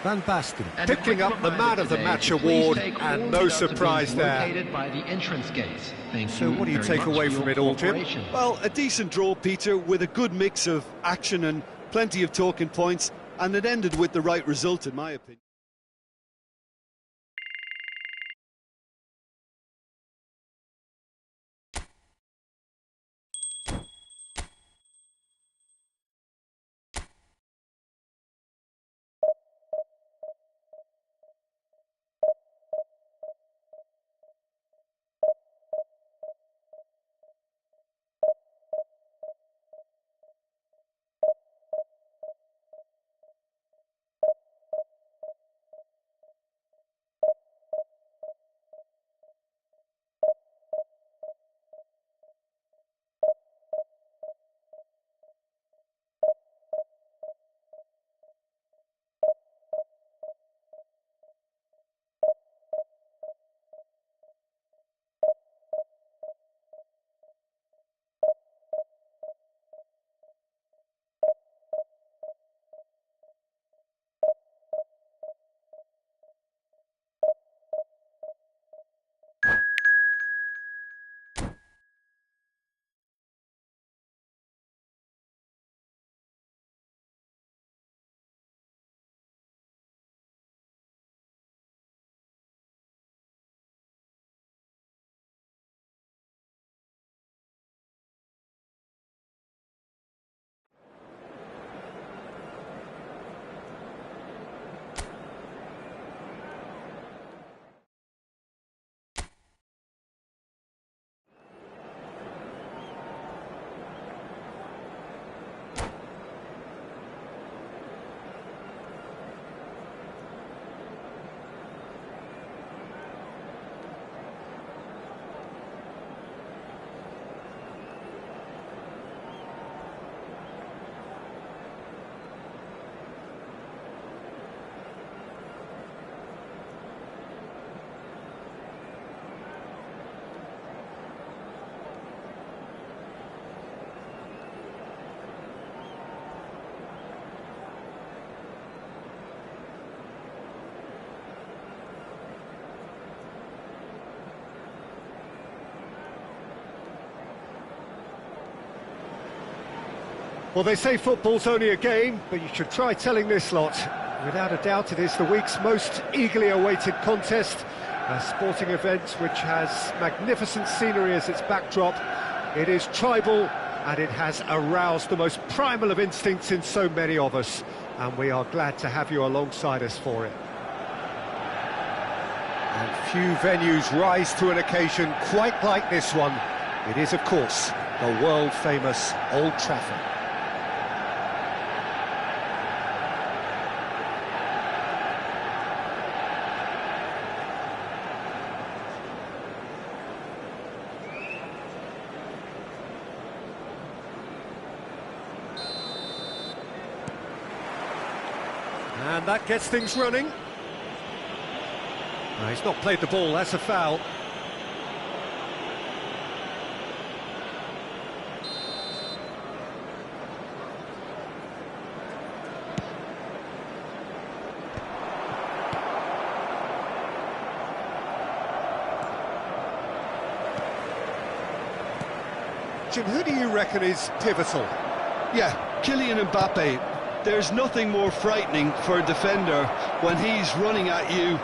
Van Basten And a picking quick up the reminder Man of the today Match to please award, take all and the no dustbins surprise there. located by the entrance gates. Thank So what do you very take much away for from your it all, Jim? cooperation. Well, a decent draw, Peter, with a good mix of action and plenty of talking points, and it ended with the right result, in my opinion. Well, they say football's only a game, but you should try telling this lot. Without a doubt, it is the week's most eagerly awaited contest, a sporting event which has magnificent scenery as its backdrop. It is tribal, and it has aroused the most primal of instincts in so many of us, and we are glad to have you alongside us for it. And few venues rise to an occasion quite like this one. It is, of course, the world-famous Old Trafford. And that gets things running. No, he's not played the ball, that's a foul. Jim, who do you reckon is pivotal? Yeah, Kylian Mbappe. There's nothing more frightening for a defender when he's running at you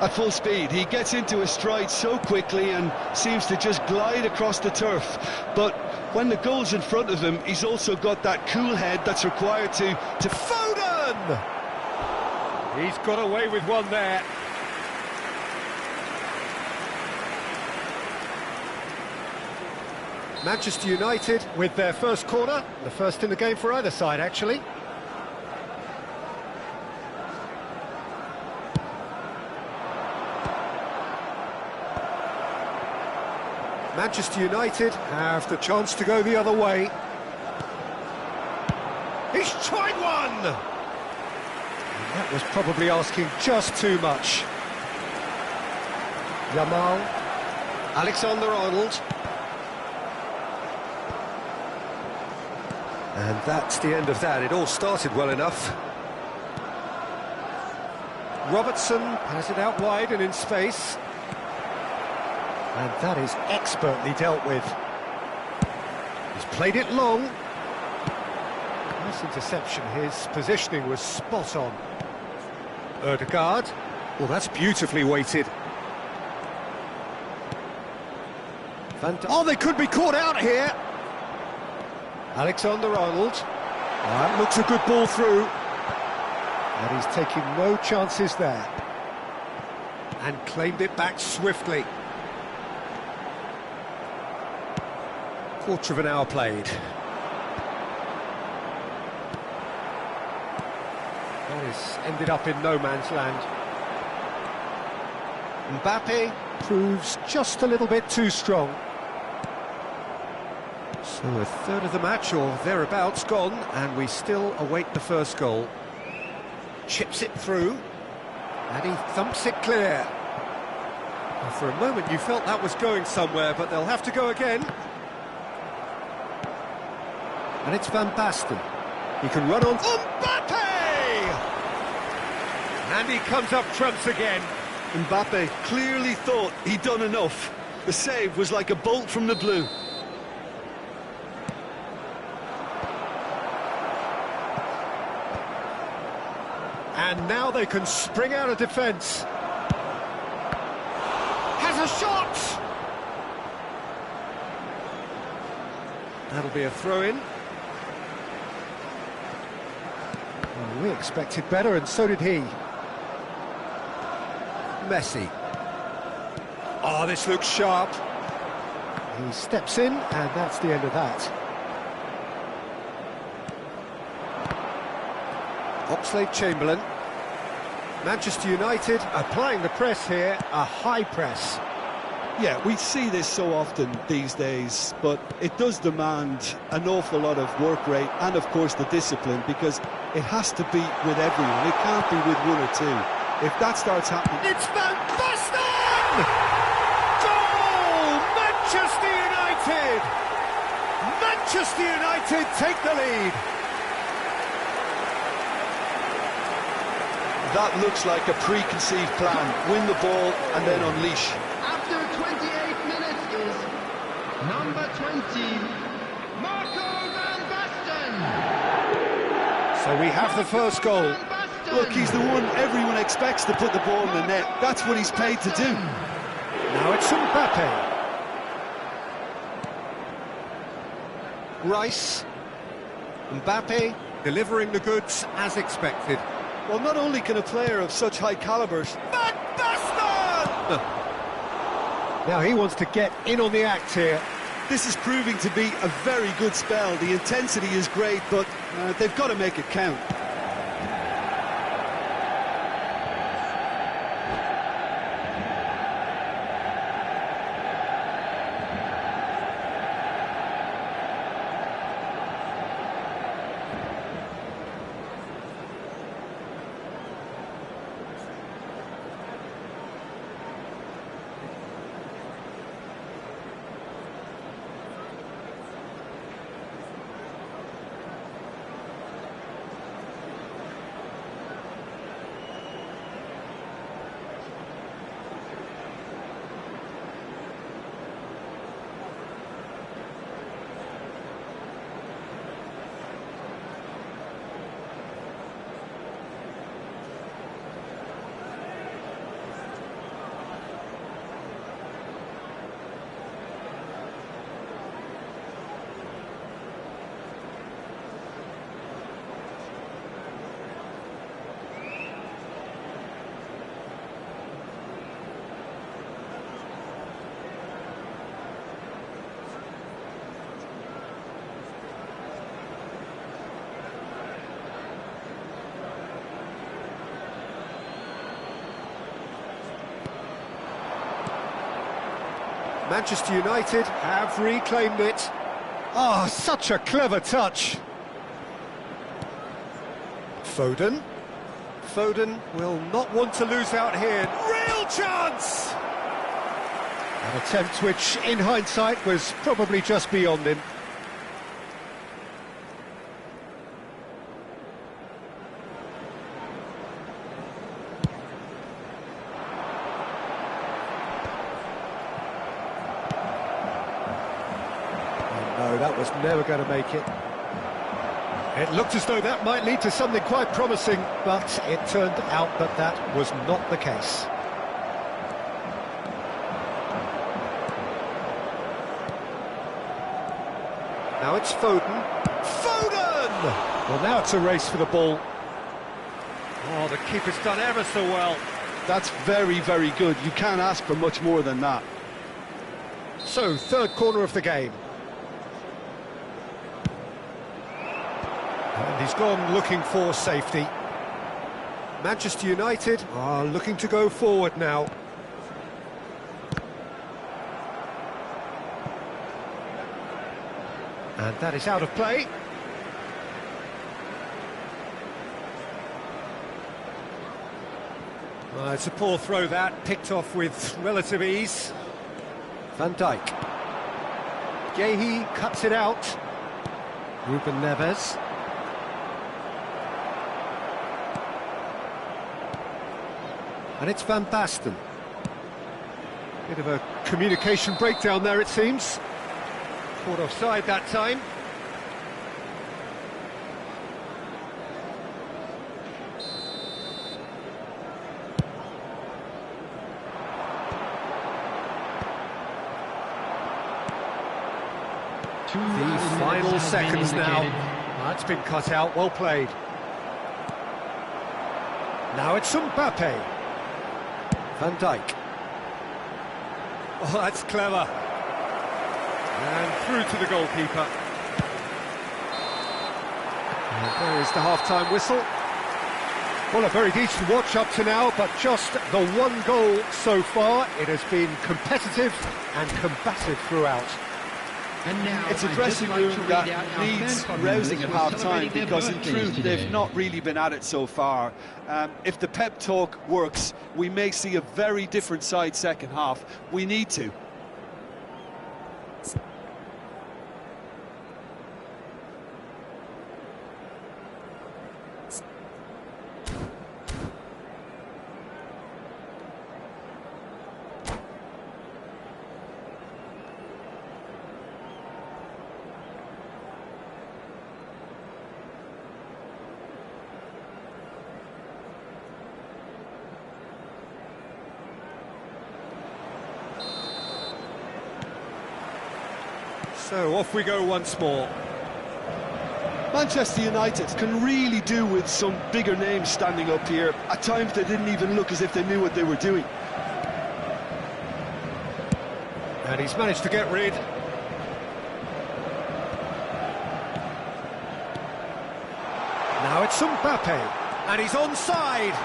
at full speed. He gets into his stride so quickly and seems to just glide across the turf. But when the goal's in front of him, he's also got that cool head that's required to Foden! He's got away with one there. Manchester United with their first corner, the first in the game for either side, actually. Manchester United have the chance to go the other way. He's tried one! And that was probably asking just too much. Yamal, Alexander-Arnold. And that's the end of that. It all started well enough. Robertson has it out wide and in space. And that is expertly dealt with. He's played it long. Nice interception. His positioning was spot on. Erdegaard. Well, that's beautifully weighted. Oh, they could be caught out here. Alexander-Arnold. That looks a good ball through. And he's taking no chances there. And claimed it back swiftly. Quarter of an hour played. That has ended up in no man's land. Mbappe proves just a little bit too strong. So a third of the match, or thereabouts, gone, and we still await the first goal. Chips it through, and he thumps it clear. Well, for a moment you felt that was going somewhere, but they'll have to go again. And it's Van Basten. He can run on... Mbappe! And he comes up trumps again. Mbappe clearly thought he'd done enough. The save was like a bolt from the blue. And now they can spring out of defence. Has a shot! That'll be a throw-in. Well, we expected better, and so did he. Messi. Oh, this looks sharp. He steps in, and that's the end of that. Oxlade-Chamberlain. Manchester United applying the press here, a high press. Yeah, we see this so often these days, but it does demand an awful lot of work rate and, of course, the discipline, because it has to be with everyone. It can't be with one or two. If that starts happening... It's Van Basten! Goal! Manchester United! Manchester United take the lead. That looks like a preconceived plan. Win the ball and then unleash. After 28 minutes is number 20, Marco Van Basten. So we have the first goal. Look, he's the one everyone expects to put the ball in the net. That's what he's paid to do. Now it's Mbappe. Rice. Mbappe delivering the goods as expected. Well, not only can a player of such high calibers... Van Basten! Now he wants to get in on the act here. This is proving to be a very good spell. The intensity is great, but they've got to make it count. Manchester United have reclaimed it. Ah, such a clever touch. Foden. Foden will not want to lose out here. Real chance! An attempt which, in hindsight, was probably just beyond him. No, that was never going to make it. It looked as though that might lead to something quite promising, but it turned out that that was not the case. Now it's Foden. Foden! Well, now it's a race for the ball. Oh, the keeper's done ever so well. That's very, very good. You can't ask for much more than that. So, third corner of the game. And he's gone looking for safety. Manchester United are looking to go forward now. And that is out of play. It's a poor throw that, picked off with relative ease. Van Dijk. Guehi cuts it out. Ruben Neves. And it's Van Basten. Bit of a communication breakdown there, it seems. Caught offside that time. The final seconds now. That's been cut out, well played. Now it's Mbappe. Van Dijk. Oh, that's clever. And through to the goalkeeper. And there is the half-time whistle. Well, a very decent watch up to now, but just the one goal so far. It has been competitive and combative throughout. And now, It's a dressing room that needs rousing at half-time because in truth they've not really been at it so far. If the pep talk works, we may see a very different side second half. We need to. So off we go once more. Manchester United can really do with some bigger names standing up here. At times they didn't even look as if they knew what they were doing. And he's managed to get rid. Now it's Mbappe, and he's onside.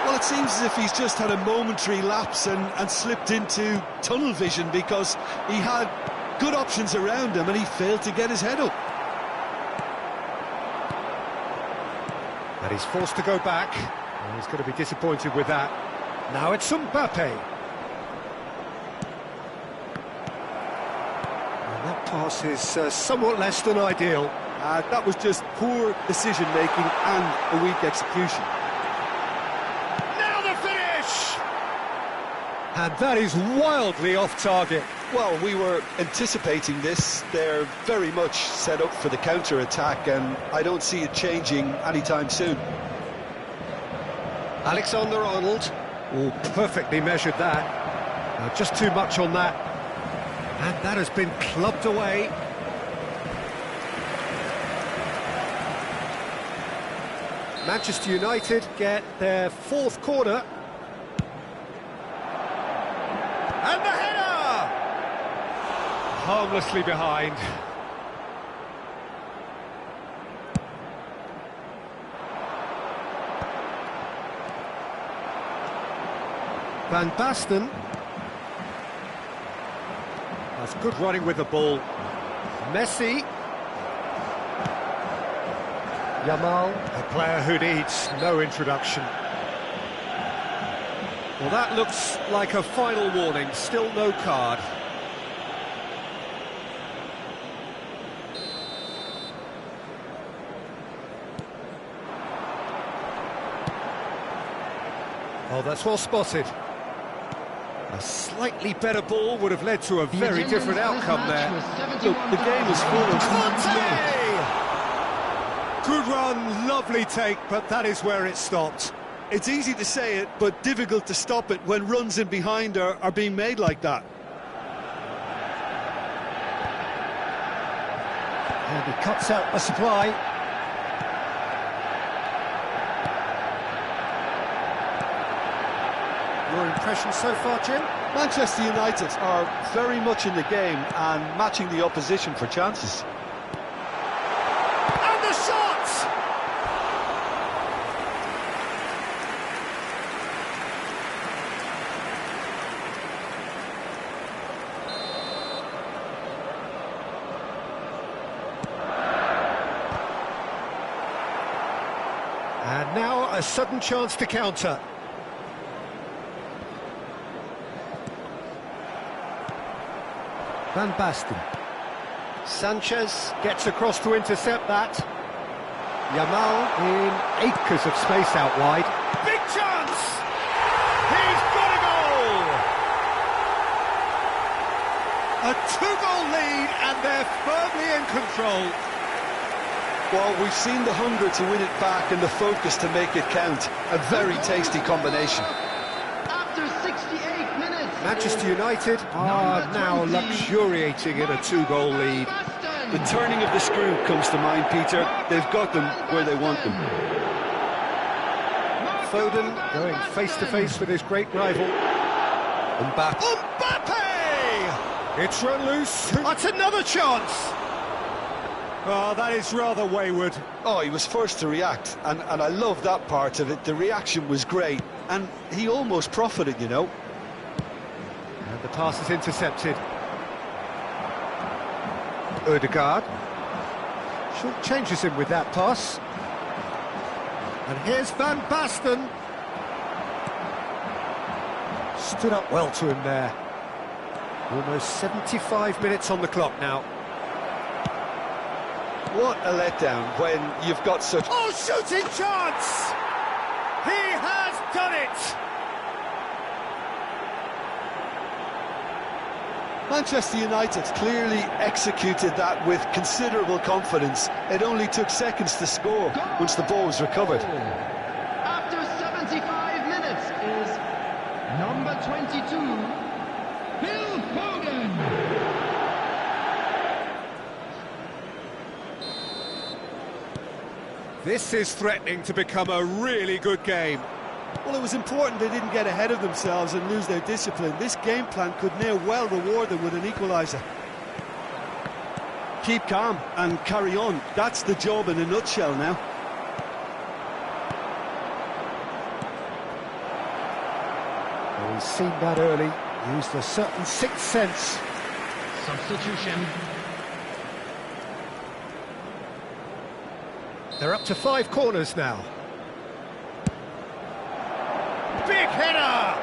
Well, it seems as if he's just had a momentary lapse and slipped into tunnel vision, because he had good options around him and he failed to get his head up. And he's forced to go back. And he's going to be disappointed with that. Now it's Mbappe. And that pass is somewhat less than ideal. That was just poor decision-making and a weak execution. Now the finish! And that is wildly off target. Well, we were anticipating this. They're very much set up for the counter-attack, and I don't see it changing anytime soon. Alexander-Arnold. Oh, perfectly measured that. Just too much on that. And that has been clubbed away. Manchester United get their fourth corner. And the header! Harmlessly behind. Van Basten. That's good running with the ball. Messi. Yamal, a player who needs no introduction. Well, that looks like a final warning, still no card. Oh, that's well spotted. A slightly better ball would have led to a very different outcome there. Look, the game is full of... Conte! Good run, lovely take, but that is where it stopped. It's easy to say it, but difficult to stop it when runs in behind are being made like that. And he cuts out the supply. Your impression so far, Jim? Manchester United are very much in the game and matching the opposition for chances. And the shot! And now a sudden chance to counter. Van Basten. Sanchez gets across to intercept that. Yamal in acres of space out wide. Big chance! He's got a goal! A two-goal lead, and they're firmly in control. Well, we've seen the hunger to win it back and the focus to make it count. A very tasty combination. After 68 minutes, Manchester United are now luxuriating in a two-goal lead. The turning of the screw comes to mind, Peter. They've got them where they want them. Foden going face-to-face with his great rival. Mbappe! It's run loose. That's another chance! Oh, that is rather wayward. Oh, he was first to react, and I love that part of it. The reaction was great, and he almost profited, you know. And the pass is intercepted. Odegaard short changes him with that pass. And here's Van Basten. Stood up well to him there. Almost 75 minutes on the clock now. What a letdown when you've got such... Oh, shooting chance! He has done it! Manchester United clearly executed that with considerable confidence. It only took seconds to score once the ball was recovered. after 75 minutes is number 22, Phil Foden. This is threatening to become a really good game. Well, it was important they didn't get ahead of themselves and lose their discipline. This game plan could now well reward them with an equaliser. Keep calm and carry on. That's the job in a nutshell now. Well, he's seen that early, used a certain sixth sense. Substitution. They're up to 5 corners now. Big header!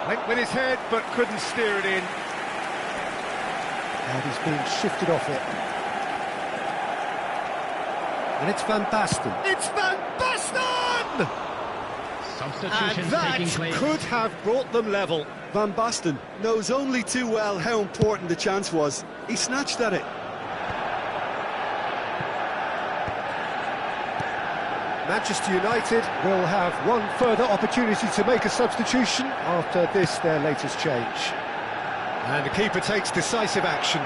Went with his head, but couldn't steer it in. And he's being shifted off it. And it's Van Basten. It's Van Basten! Substitution And that taking place. could have brought them level. Van Basten knows only too well how important the chance was. He snatched at it. Manchester United will have one further opportunity to make a substitution after this, their latest change. And the keeper takes decisive action.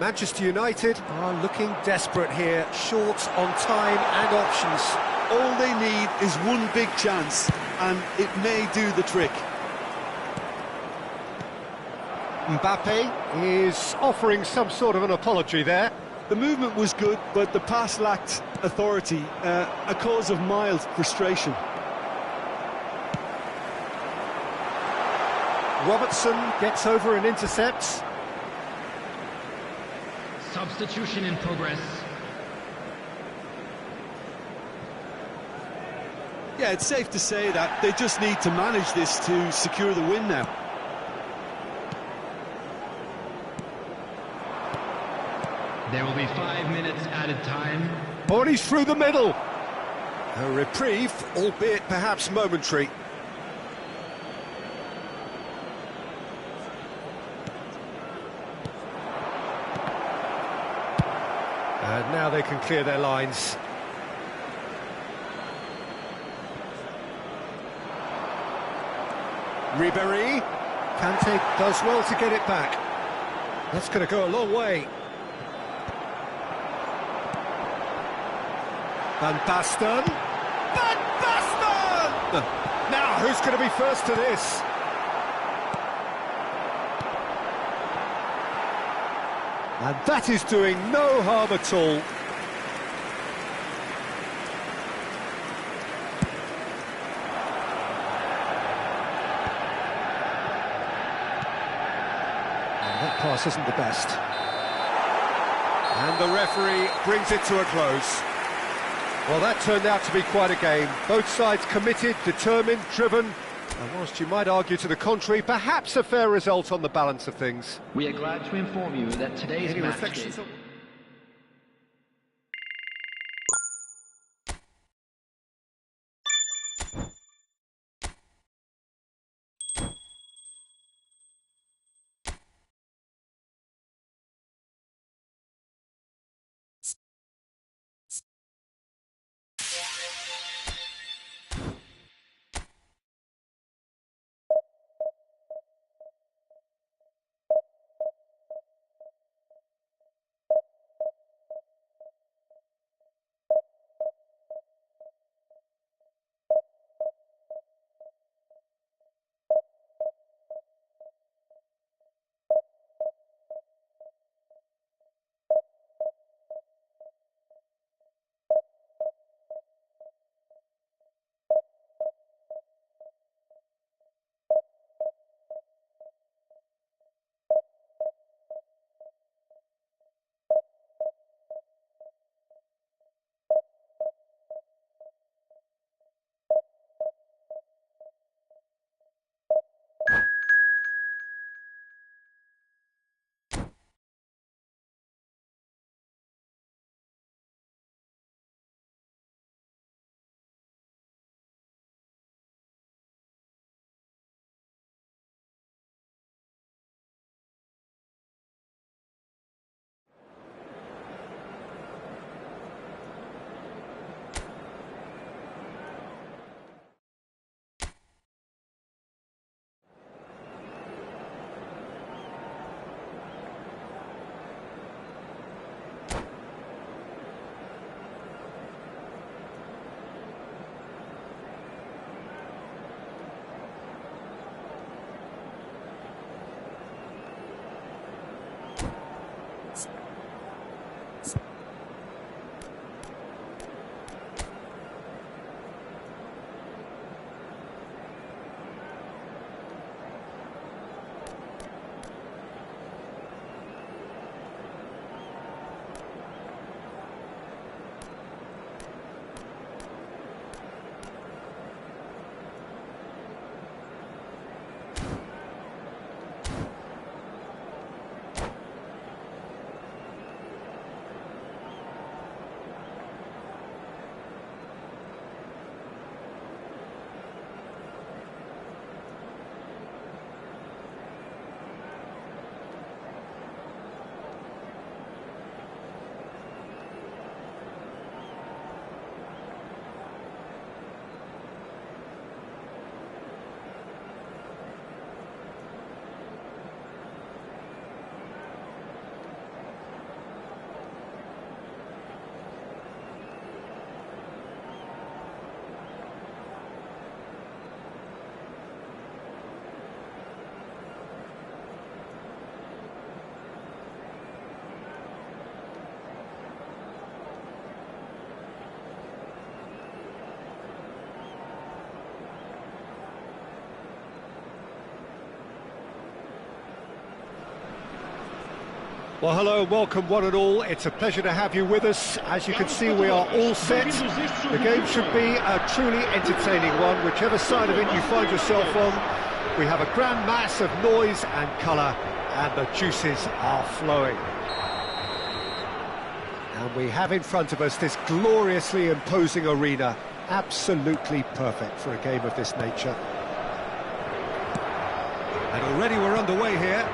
Manchester United are looking desperate here, short on time and options. All they need is one big chance, and it may do the trick. Mbappe is offering some sort of an apology there. The movement was good, but the pass lacked authority, a cause of mild frustration. Robertson gets over and intercepts. Substitution in progress. Yeah, it's safe to say that they just need to manage this to secure the win now. There will be 5 minutes added time. Oh, and he's through the middle. A reprieve, albeit perhaps momentary. And now they can clear their lines. Ribéry. Kante does well to get it back. That's going to go a long way. Van Basten. Van Basten! Now, who's going to be first to this? And that is doing no harm at all. That pass isn't the best. And the referee brings it to a close. Well, that turned out to be quite a game. Both sides committed, determined, driven. And whilst you might argue to the contrary, perhaps a fair result on the balance of things. We are glad to inform you that today's Any match reflections day... on- Well, hello, welcome one and all. It's a pleasure to have you with us. As you can see, we are all set. The game should be a truly entertaining one, whichever side of it you find yourself on. We have a grand mass of noise and colour, and the juices are flowing. And we have in front of us this gloriously imposing arena, absolutely perfect for a game of this nature. And already we're underway here.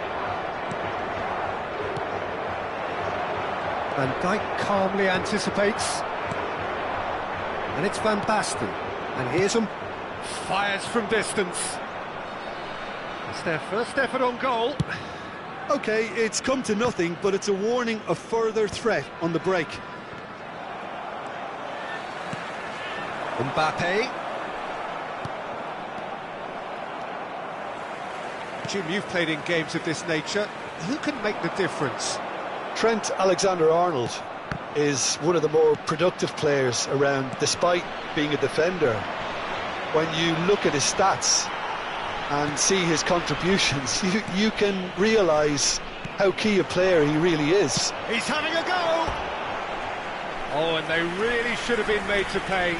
Van Dijk calmly anticipates. And it's Van Basten. And here's him. Fires from distance. It's their first effort on goal. OK, it's come to nothing, but it's a warning of further threat on the break. Mbappe. Jim, you've played in games of this nature. Who can make the difference? Trent Alexander-Arnold is one of the more productive players around, despite being a defender. When you look at his stats and see his contributions, you can realise how key a player he really is. He's having a go! Oh, and they really should have been made to pay.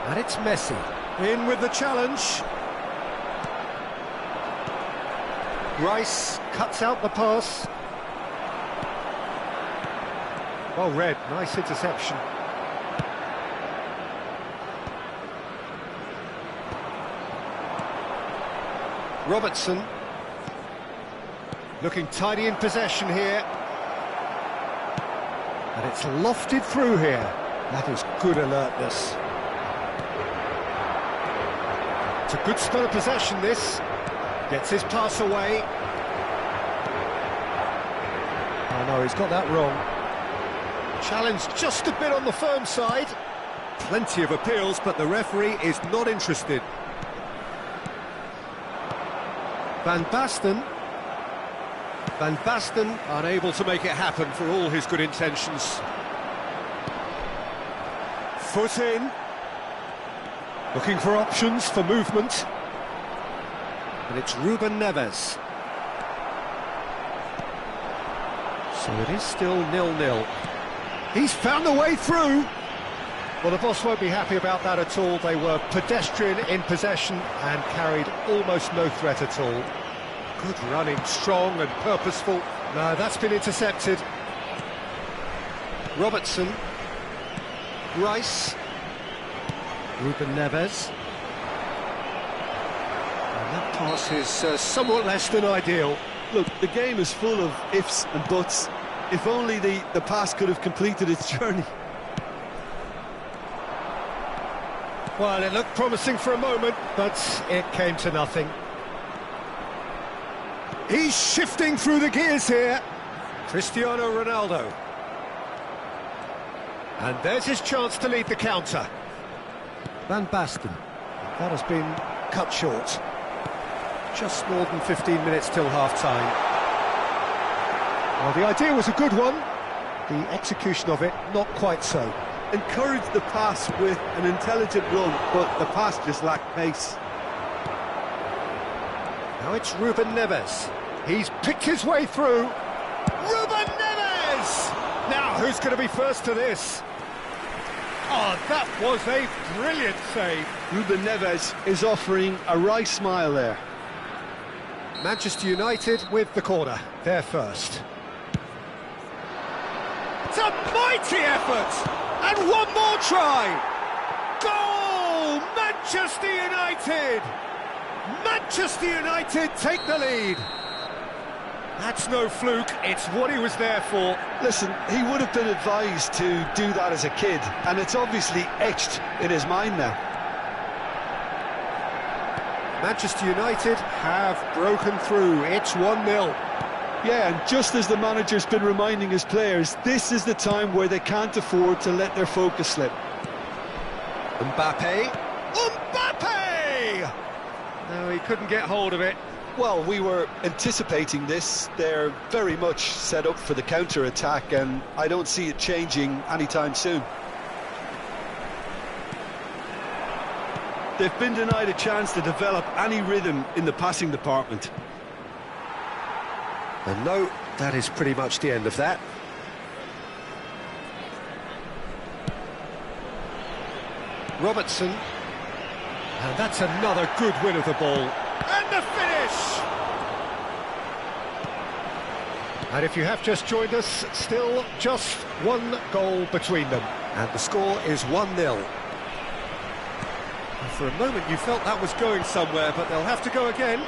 And it's Messi, in with the challenge. Rice cuts out the pass. Well read, nice interception. Robertson, looking tidy in possession here. And it's lofted through here. That is good alertness. It's a good spell of possession, this. Gets his pass away. Oh no, he's got that wrong. Challenge just a bit on the firm side. Plenty of appeals, but the referee is not interested. Van Basten. Van Basten unable to make it happen for all his good intentions. Foot in. Looking for options for movement. And it's Ruben Neves. So it is still 0-0. He's found the way through. Well, the boss won't be happy about that at all. They were pedestrian in possession and carried almost no threat at all. Good running, strong and purposeful. No, that's been intercepted. Robertson. Rice. Ruben Neves. And that pass is somewhat less than ideal. Look, the game is full of ifs and buts. If only the pass could have completed its journey. Well, it looked promising for a moment, but it came to nothing. He's shifting through the gears here. Cristiano Ronaldo. And there's his chance to lead the counter. Van Basten. That has been cut short. Just more than 15 minutes till half-time. Well, the idea was a good one. The execution of it, not quite so. Encouraged the pass with an intelligent run, but the pass just lacked pace. Now it's Ruben Neves. He's picked his way through. Ruben Neves! Now, who's going to be first to this? Oh, that was a brilliant save. Ruben Neves is offering a wry smile there. Manchester United with the corner. They're first. It's a mighty effort! And one more try! Goal! Manchester United! Manchester United take the lead. That's no fluke, it's what he was there for. Listen, he would have been advised to do that as a kid, and it's obviously etched in his mind now. Manchester United have broken through. It's 1-0. Yeah, and just as the manager's been reminding his players, this is the time where they can't afford to let their focus slip. Mbappe. Mbappe! No, he couldn't get hold of it. Well, we were anticipating this. They're very much set up for the counter-attack, and I don't see it changing anytime soon. They've been denied a chance to develop any rhythm in the passing department. And no, that is pretty much the end of that. Robertson. And that's another good win of the ball. And the finish! And if you have just joined us, still just one goal between them. And the score is 1-0. For a moment you felt that was going somewhere, but they'll have to go again.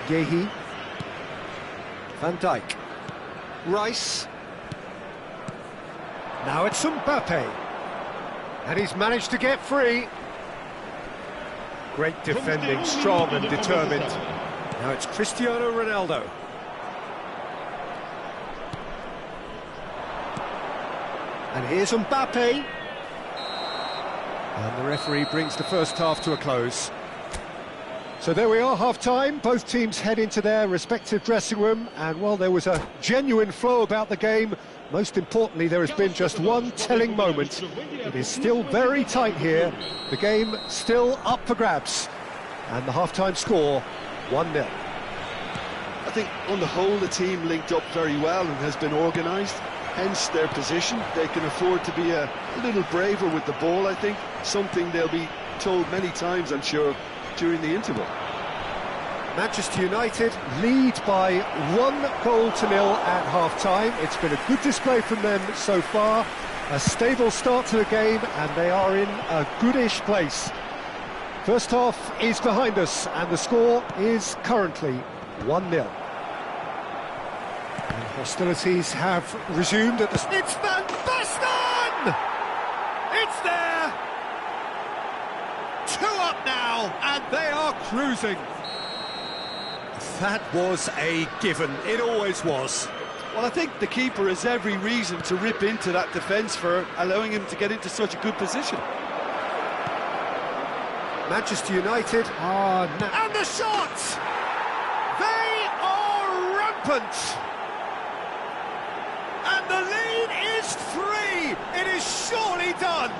Gehi. Van Dijk. Rice. Now it's Mbappe. And he's managed to get free. Great defending, strong and determined. Now it's Cristiano Ronaldo. And here's Mbappe. And the referee brings the first half to a close. So there we are, half-time. Both teams head into their respective dressing room. And while there was a genuine flow about the game, most importantly, there has been just one telling moment. It is still very tight here. The game still up for grabs. And the half-time score, 1-0. I think on the whole the team linked up very well and has been organised. Hence their position. They can afford to be a little braver with the ball, I think. Something they'll be told many times, I'm sure, during the interval. Manchester United lead by 1-0 at half-time. It's been a good display from them so far. A stable start to the game, and they are in a goodish place. First half is behind us, and the score is currently 1-0. And hostilities have resumed at the... It's Van Basten! It's there! 2 up now, and they are cruising. That was a given. It always was. Well, I think the keeper has every reason to rip into that defence for allowing him to get into such a good position. Manchester United are now... And the shot! They are rampant! And the lead is 3! It is surely done!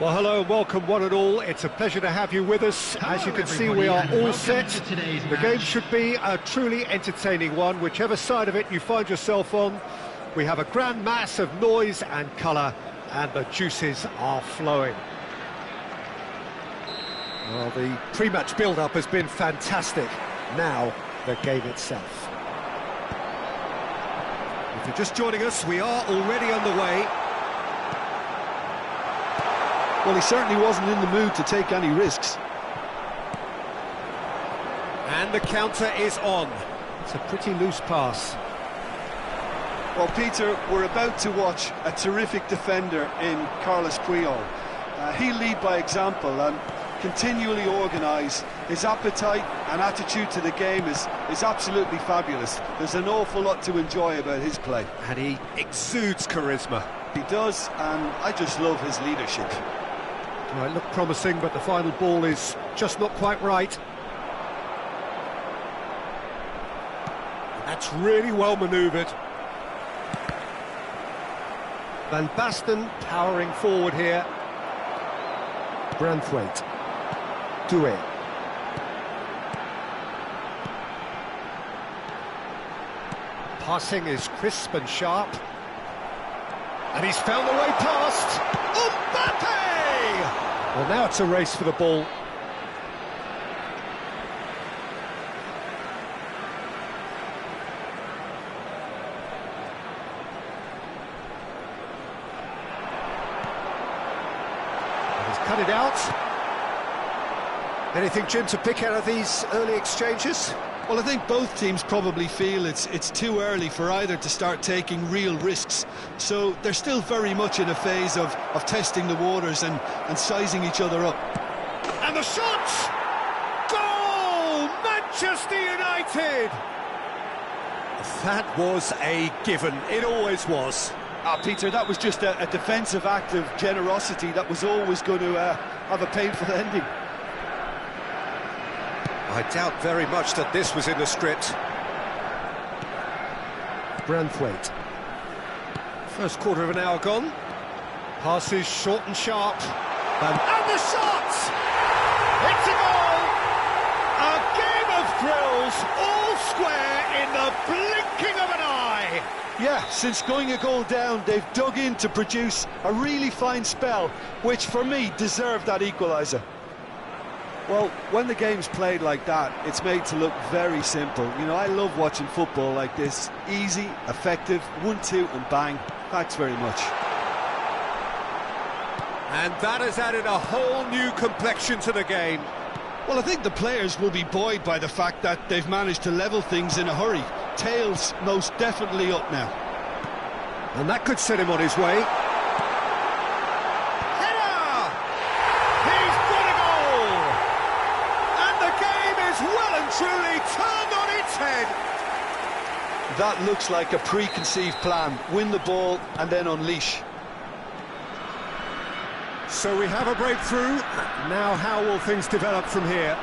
Well, hello and welcome one and all. It's a pleasure to have you with us. As you can see, we are all set. The game should be a truly entertaining one, whichever side of it you find yourself on. We have a grand mass of noise and colour, and the juices are flowing. Well, the pre-match build-up has been fantastic. Now, the game itself. If you're just joining us, we are already underway. Well, he certainly wasn't in the mood to take any risks. And the counter is on. It's a pretty loose pass. Well, Peter, we're about to watch a terrific defender in Carlos Puyol. He'll lead by example and continually organise. His appetite and attitude to the game is absolutely fabulous. There's an awful lot to enjoy about his play. And he exudes charisma. He does, and I just love his leadership. Well, it looked promising, but the final ball is just not quite right. That's really well manoeuvred. Van Basten powering forward here. Branthwaite. Doué. Passing is crisp and sharp. And he's found the way past. Mbappe! Well, now it's a race for the ball. And he's cut it out. Anything, Jim, to pick out of these early exchanges? Well, I think both teams probably feel it's too early for either to start taking real risks. So they're still very much in a phase of testing the waters and sizing each other up. And the shot! Goal! Manchester United! That was a given. It always was. Peter, that was just a defensive act of generosity that was always going to have a painful ending. I doubt very much that this was in the script. Branthwaite. First quarter of an hour gone. Passes short and sharp. And the shot! It's a goal! A game of thrills, all square in the blinking of an eye. Yeah, since going a goal down, they've dug in to produce a really fine spell, which for me deserved that equaliser. Well, when the game's played like that, it's made to look very simple. You know, I love watching football like this. Easy, effective, 1-2 and bang. Thanks very much. And that has added a whole new complexion to the game. Well, I think the players will be buoyed by the fact that they've managed to level things in a hurry. Tails most definitely up now. And that could set him on his way. Truly turned on its head. That looks like a preconceived plan. Win the ball and then unleash. So we have a breakthrough. Now how will things develop from here?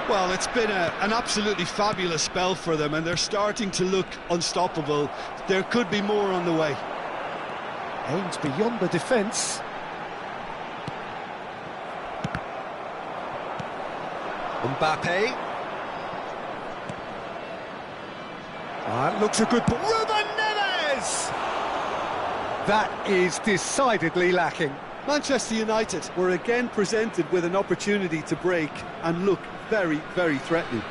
Well, it's been an absolutely fabulous spell for them, and they're starting to look unstoppable. There could be more on the way. Aims beyond the defence. Mbappe. That looks a good ball. Ruben Neves! That is decidedly lacking. Manchester United were again presented with an opportunity to break and look very, very threatening.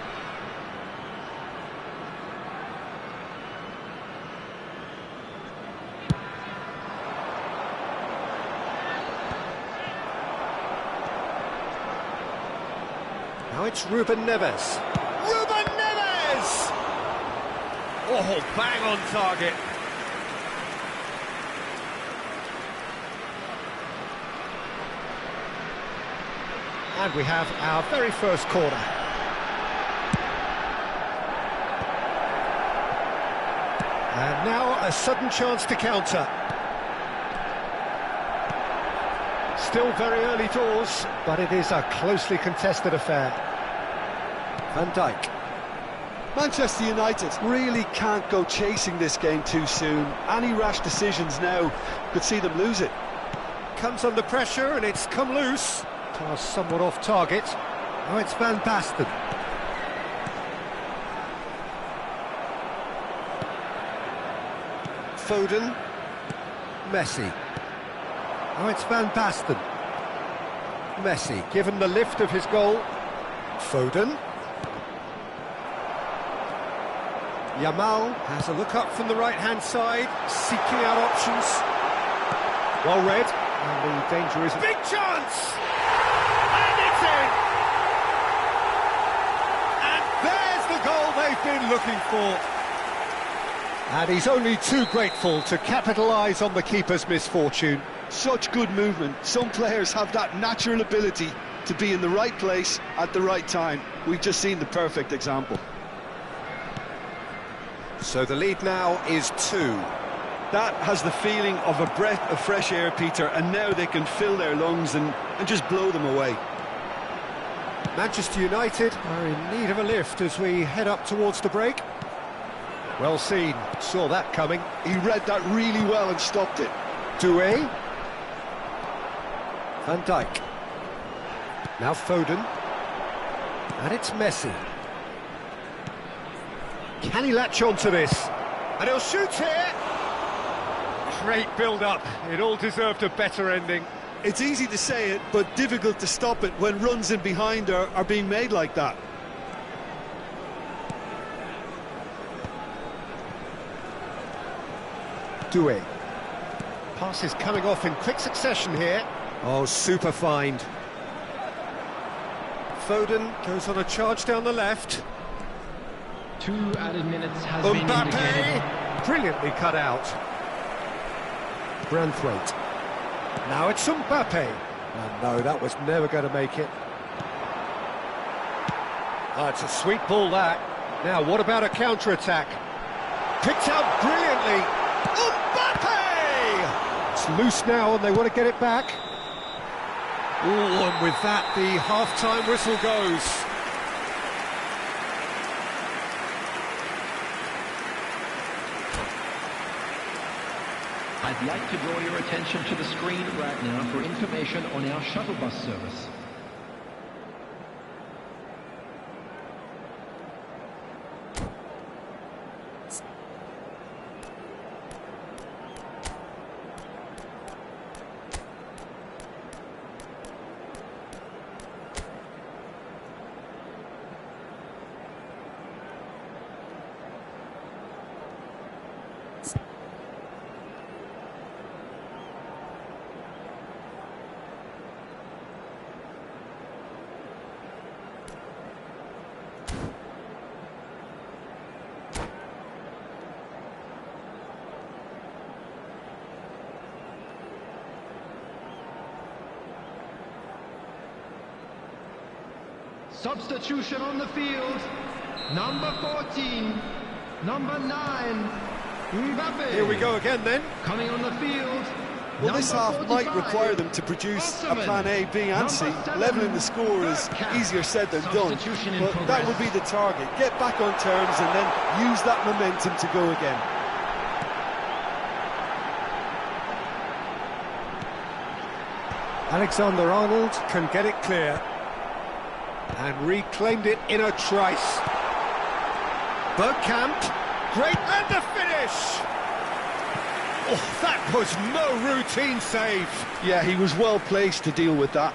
Now it's Ruben Neves. Ruben Neves! Oh, bang on target. And we have our very first corner. And now a sudden chance to counter. Still very early doors, but it is a closely contested affair. Van Dijk. Manchester United really can't go chasing this game too soon. Any rash decisions now could see them lose it. comes under pressure and it's come loose. Pass somewhat off target. Now it's Van Basten. Foden. Messi. Now it's Van Basten. Messi, given the lift of his goal. Foden. Yamal has a look up from the right-hand side, seeking out options. Well read, and the danger is... Big chance! And it's in! And there's the goal they've been looking for. And he's only too grateful to capitalise on the keeper's misfortune. Such good movement. Some players have that natural ability to be in the right place at the right time. We've just seen the perfect example. So the lead now is 2. That has the feeling of a breath of fresh air, Peter, and now they can fill their lungs and just blow them away. Manchester United are in need of a lift as we head up towards the break. Well seen, saw that coming. He read that really well and stopped it. Doué. Van Dijk. Now Foden. And it's Messi. Can he latch on to this? And he'll shoot here! Great build-up. It all deserved a better ending. It's easy to say it, but difficult to stop it when runs in behind are being made like that. Doué. Passes coming off in quick succession here. Oh, super find. Foden goes on a charge down the left. 2 added minutes has been indicated. Mbappe! Brilliantly cut out. Branthwaite. Now it's Mbappe. And no, that was never going to make it. Oh, it's a sweet ball, that. Now, what about a counter-attack? Picked out brilliantly. Mbappe! It's loose now and they want to get it back. Oh, and with that, the half-time whistle goes. I'd like to draw your attention to the screen right now for information on our shuttle bus service. Substitution on the field. Number 14, number 9, Mbappe. Here we go again then. Coming on the field. Well, this half might require them to produce a plan A, B and C. Levelling the score is easier said than done, but that would be the target. Get back on terms and then use that momentum to go again. Alexander-Arnold can get it clear. And reclaimed it in a trice. Bergkamp, great and the finish! Oh, that was no routine save. Yeah, he was well placed to deal with that.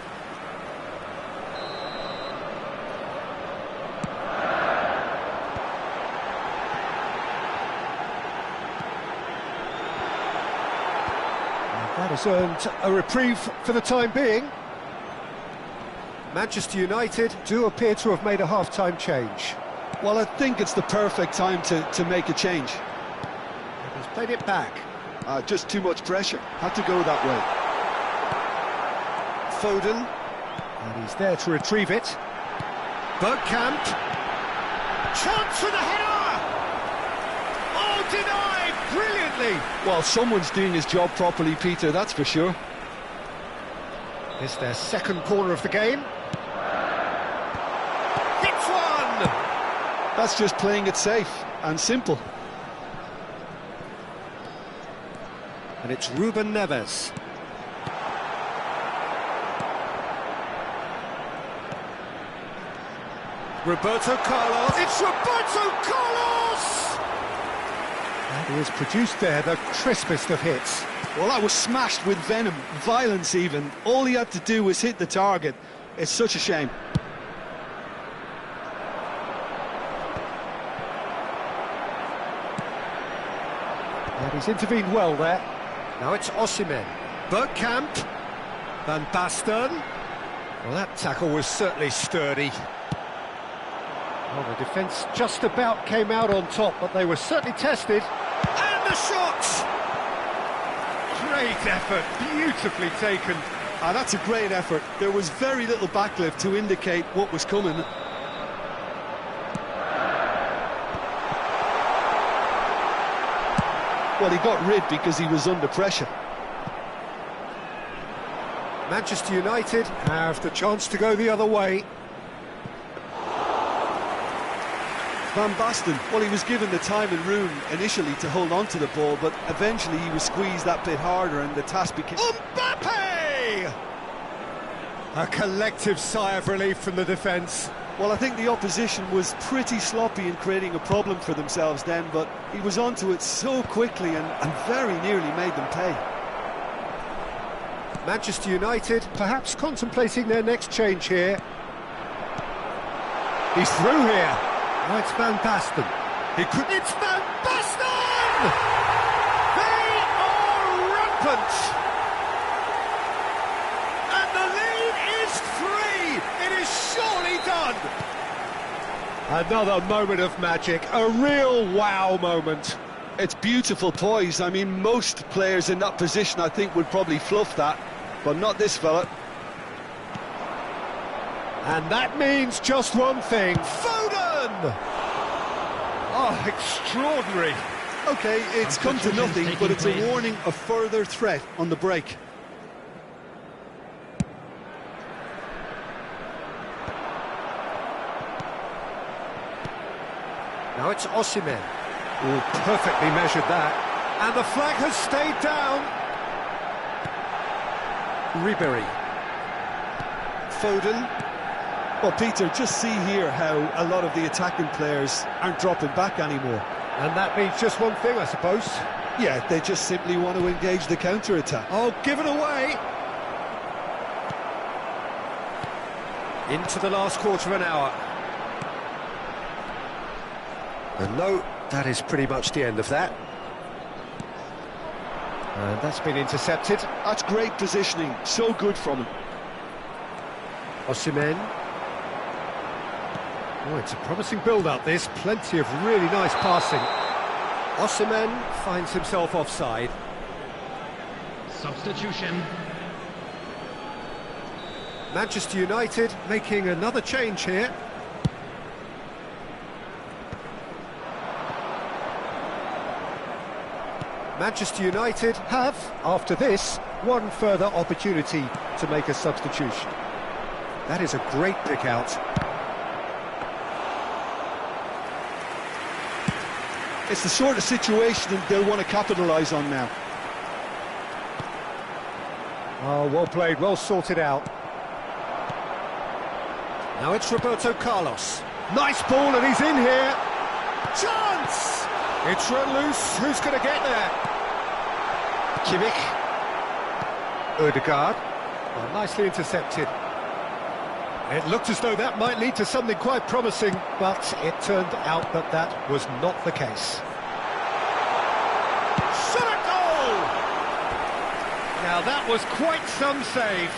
That has earned a reprieve for the time being. Manchester United do appear to have made a half-time change. Well, I think it's the perfect time to make a change. He's played it back. Just too much pressure. Had to go that way. Foden. And he's there to retrieve it. Bergkamp. Chance for the header! Oh, denied brilliantly! Well, someone's doing his job properly, Peter, that's for sure. It's their second corner of the game. Hits one! That's just playing it safe and simple. And it's Ruben Neves. Roberto Carlos. It's Roberto Carlos! And he has produced there the crispest of hits. Well, that was smashed with venom, violence even. All he had to do was hit the target. It's such a shame. And he's intervened well there. Now it's Osimhen. Bergkamp. Van Basten. Well, that tackle was certainly sturdy. Well, the defence just about came out on top, but they were certainly tested. And the shot! Great effort, beautifully taken. Ah, that's a great effort. There was very little backlift to indicate what was coming. Well, he got rid because he was under pressure. Manchester United have the chance to go the other way. Van Basten, well, he was given the time and room initially to hold on to the ball, but eventually he was squeezed that bit harder and the task became... Mbappe! A collective sigh of relief from the defence. Well, I think the opposition was pretty sloppy in creating a problem for themselves then, but he was onto it so quickly and very nearly made them pay. Manchester United perhaps contemplating their next change here. He's through here. Oh, it's Van Basten. It's Van Basten! They are rampant! And the lead is 3! It is surely done! Another moment of magic, a real wow moment. It's beautiful poise. I mean, most players in that position, I think, would probably fluff that, but not this fella. And that means just one thing. Foden! Oh, extraordinary. OK, it's come to nothing, but it's a warning of further threat on the break. Now it's Osimhen. Oh, perfectly measured that. And the flag has stayed down. Ribery. Foden. Well, Peter, just see here how a lot of the attacking players aren't dropping back anymore. And that means just one thing, I suppose. Yeah, they just simply want to engage the counter-attack. Oh, give it away. Into the last quarter of an hour. And no, that is pretty much the end of that. And that's been intercepted. That's great positioning, so good from him. Osimhen. Oh, it's a promising build-up, this. Plenty of really nice passing. Osimhen finds himself offside. Substitution. Manchester United making another change here. Manchester United have, after this, one further opportunity to make a substitution. That is a great pick out. It's the sort of situation that they'll want to capitalise on now. Oh, well played, well sorted out. Now it's Roberto Carlos. Nice ball and he's in here. Chance! It's run loose. Who's going to get there? Kimmich. Odegaard. Oh, nicely intercepted. It looked as though that might lead to something quite promising, but it turned out that that was not the case. Shot at goal! Now that was quite some save.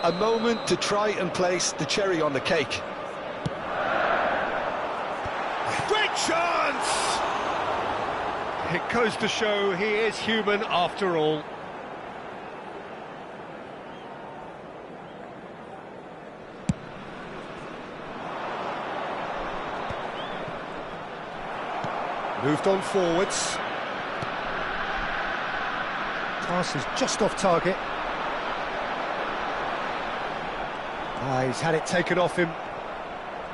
A moment to try and place the cherry on the cake. Great chance! It goes to show he is human after all. Moved on forwards. Pass is just off target. He's had it taken off him.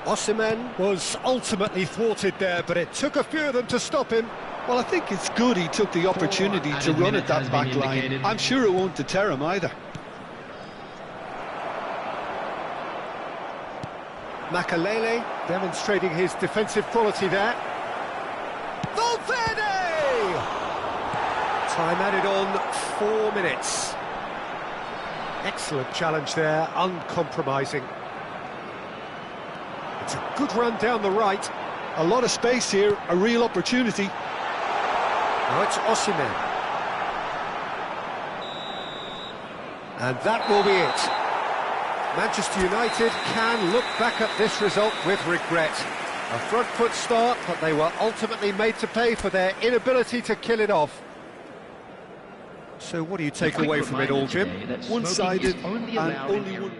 Osimhen was ultimately thwarted there, but it took a few of them to stop him. Well, I think it's good he took the opportunity to run at that back line. I'm sure it won't deter him either. Makalele demonstrating his defensive quality there. Valverde! Time added on 4 minutes. Excellent challenge there, uncompromising. It's a good run down the right. A lot of space here, a real opportunity. Now it's Osimhen. And that will be it. Manchester United can look back at this result with regret. A front foot start, but they were ultimately made to pay for their inability to kill it off. So what do you take away from it all, Jim? One-sided and only one...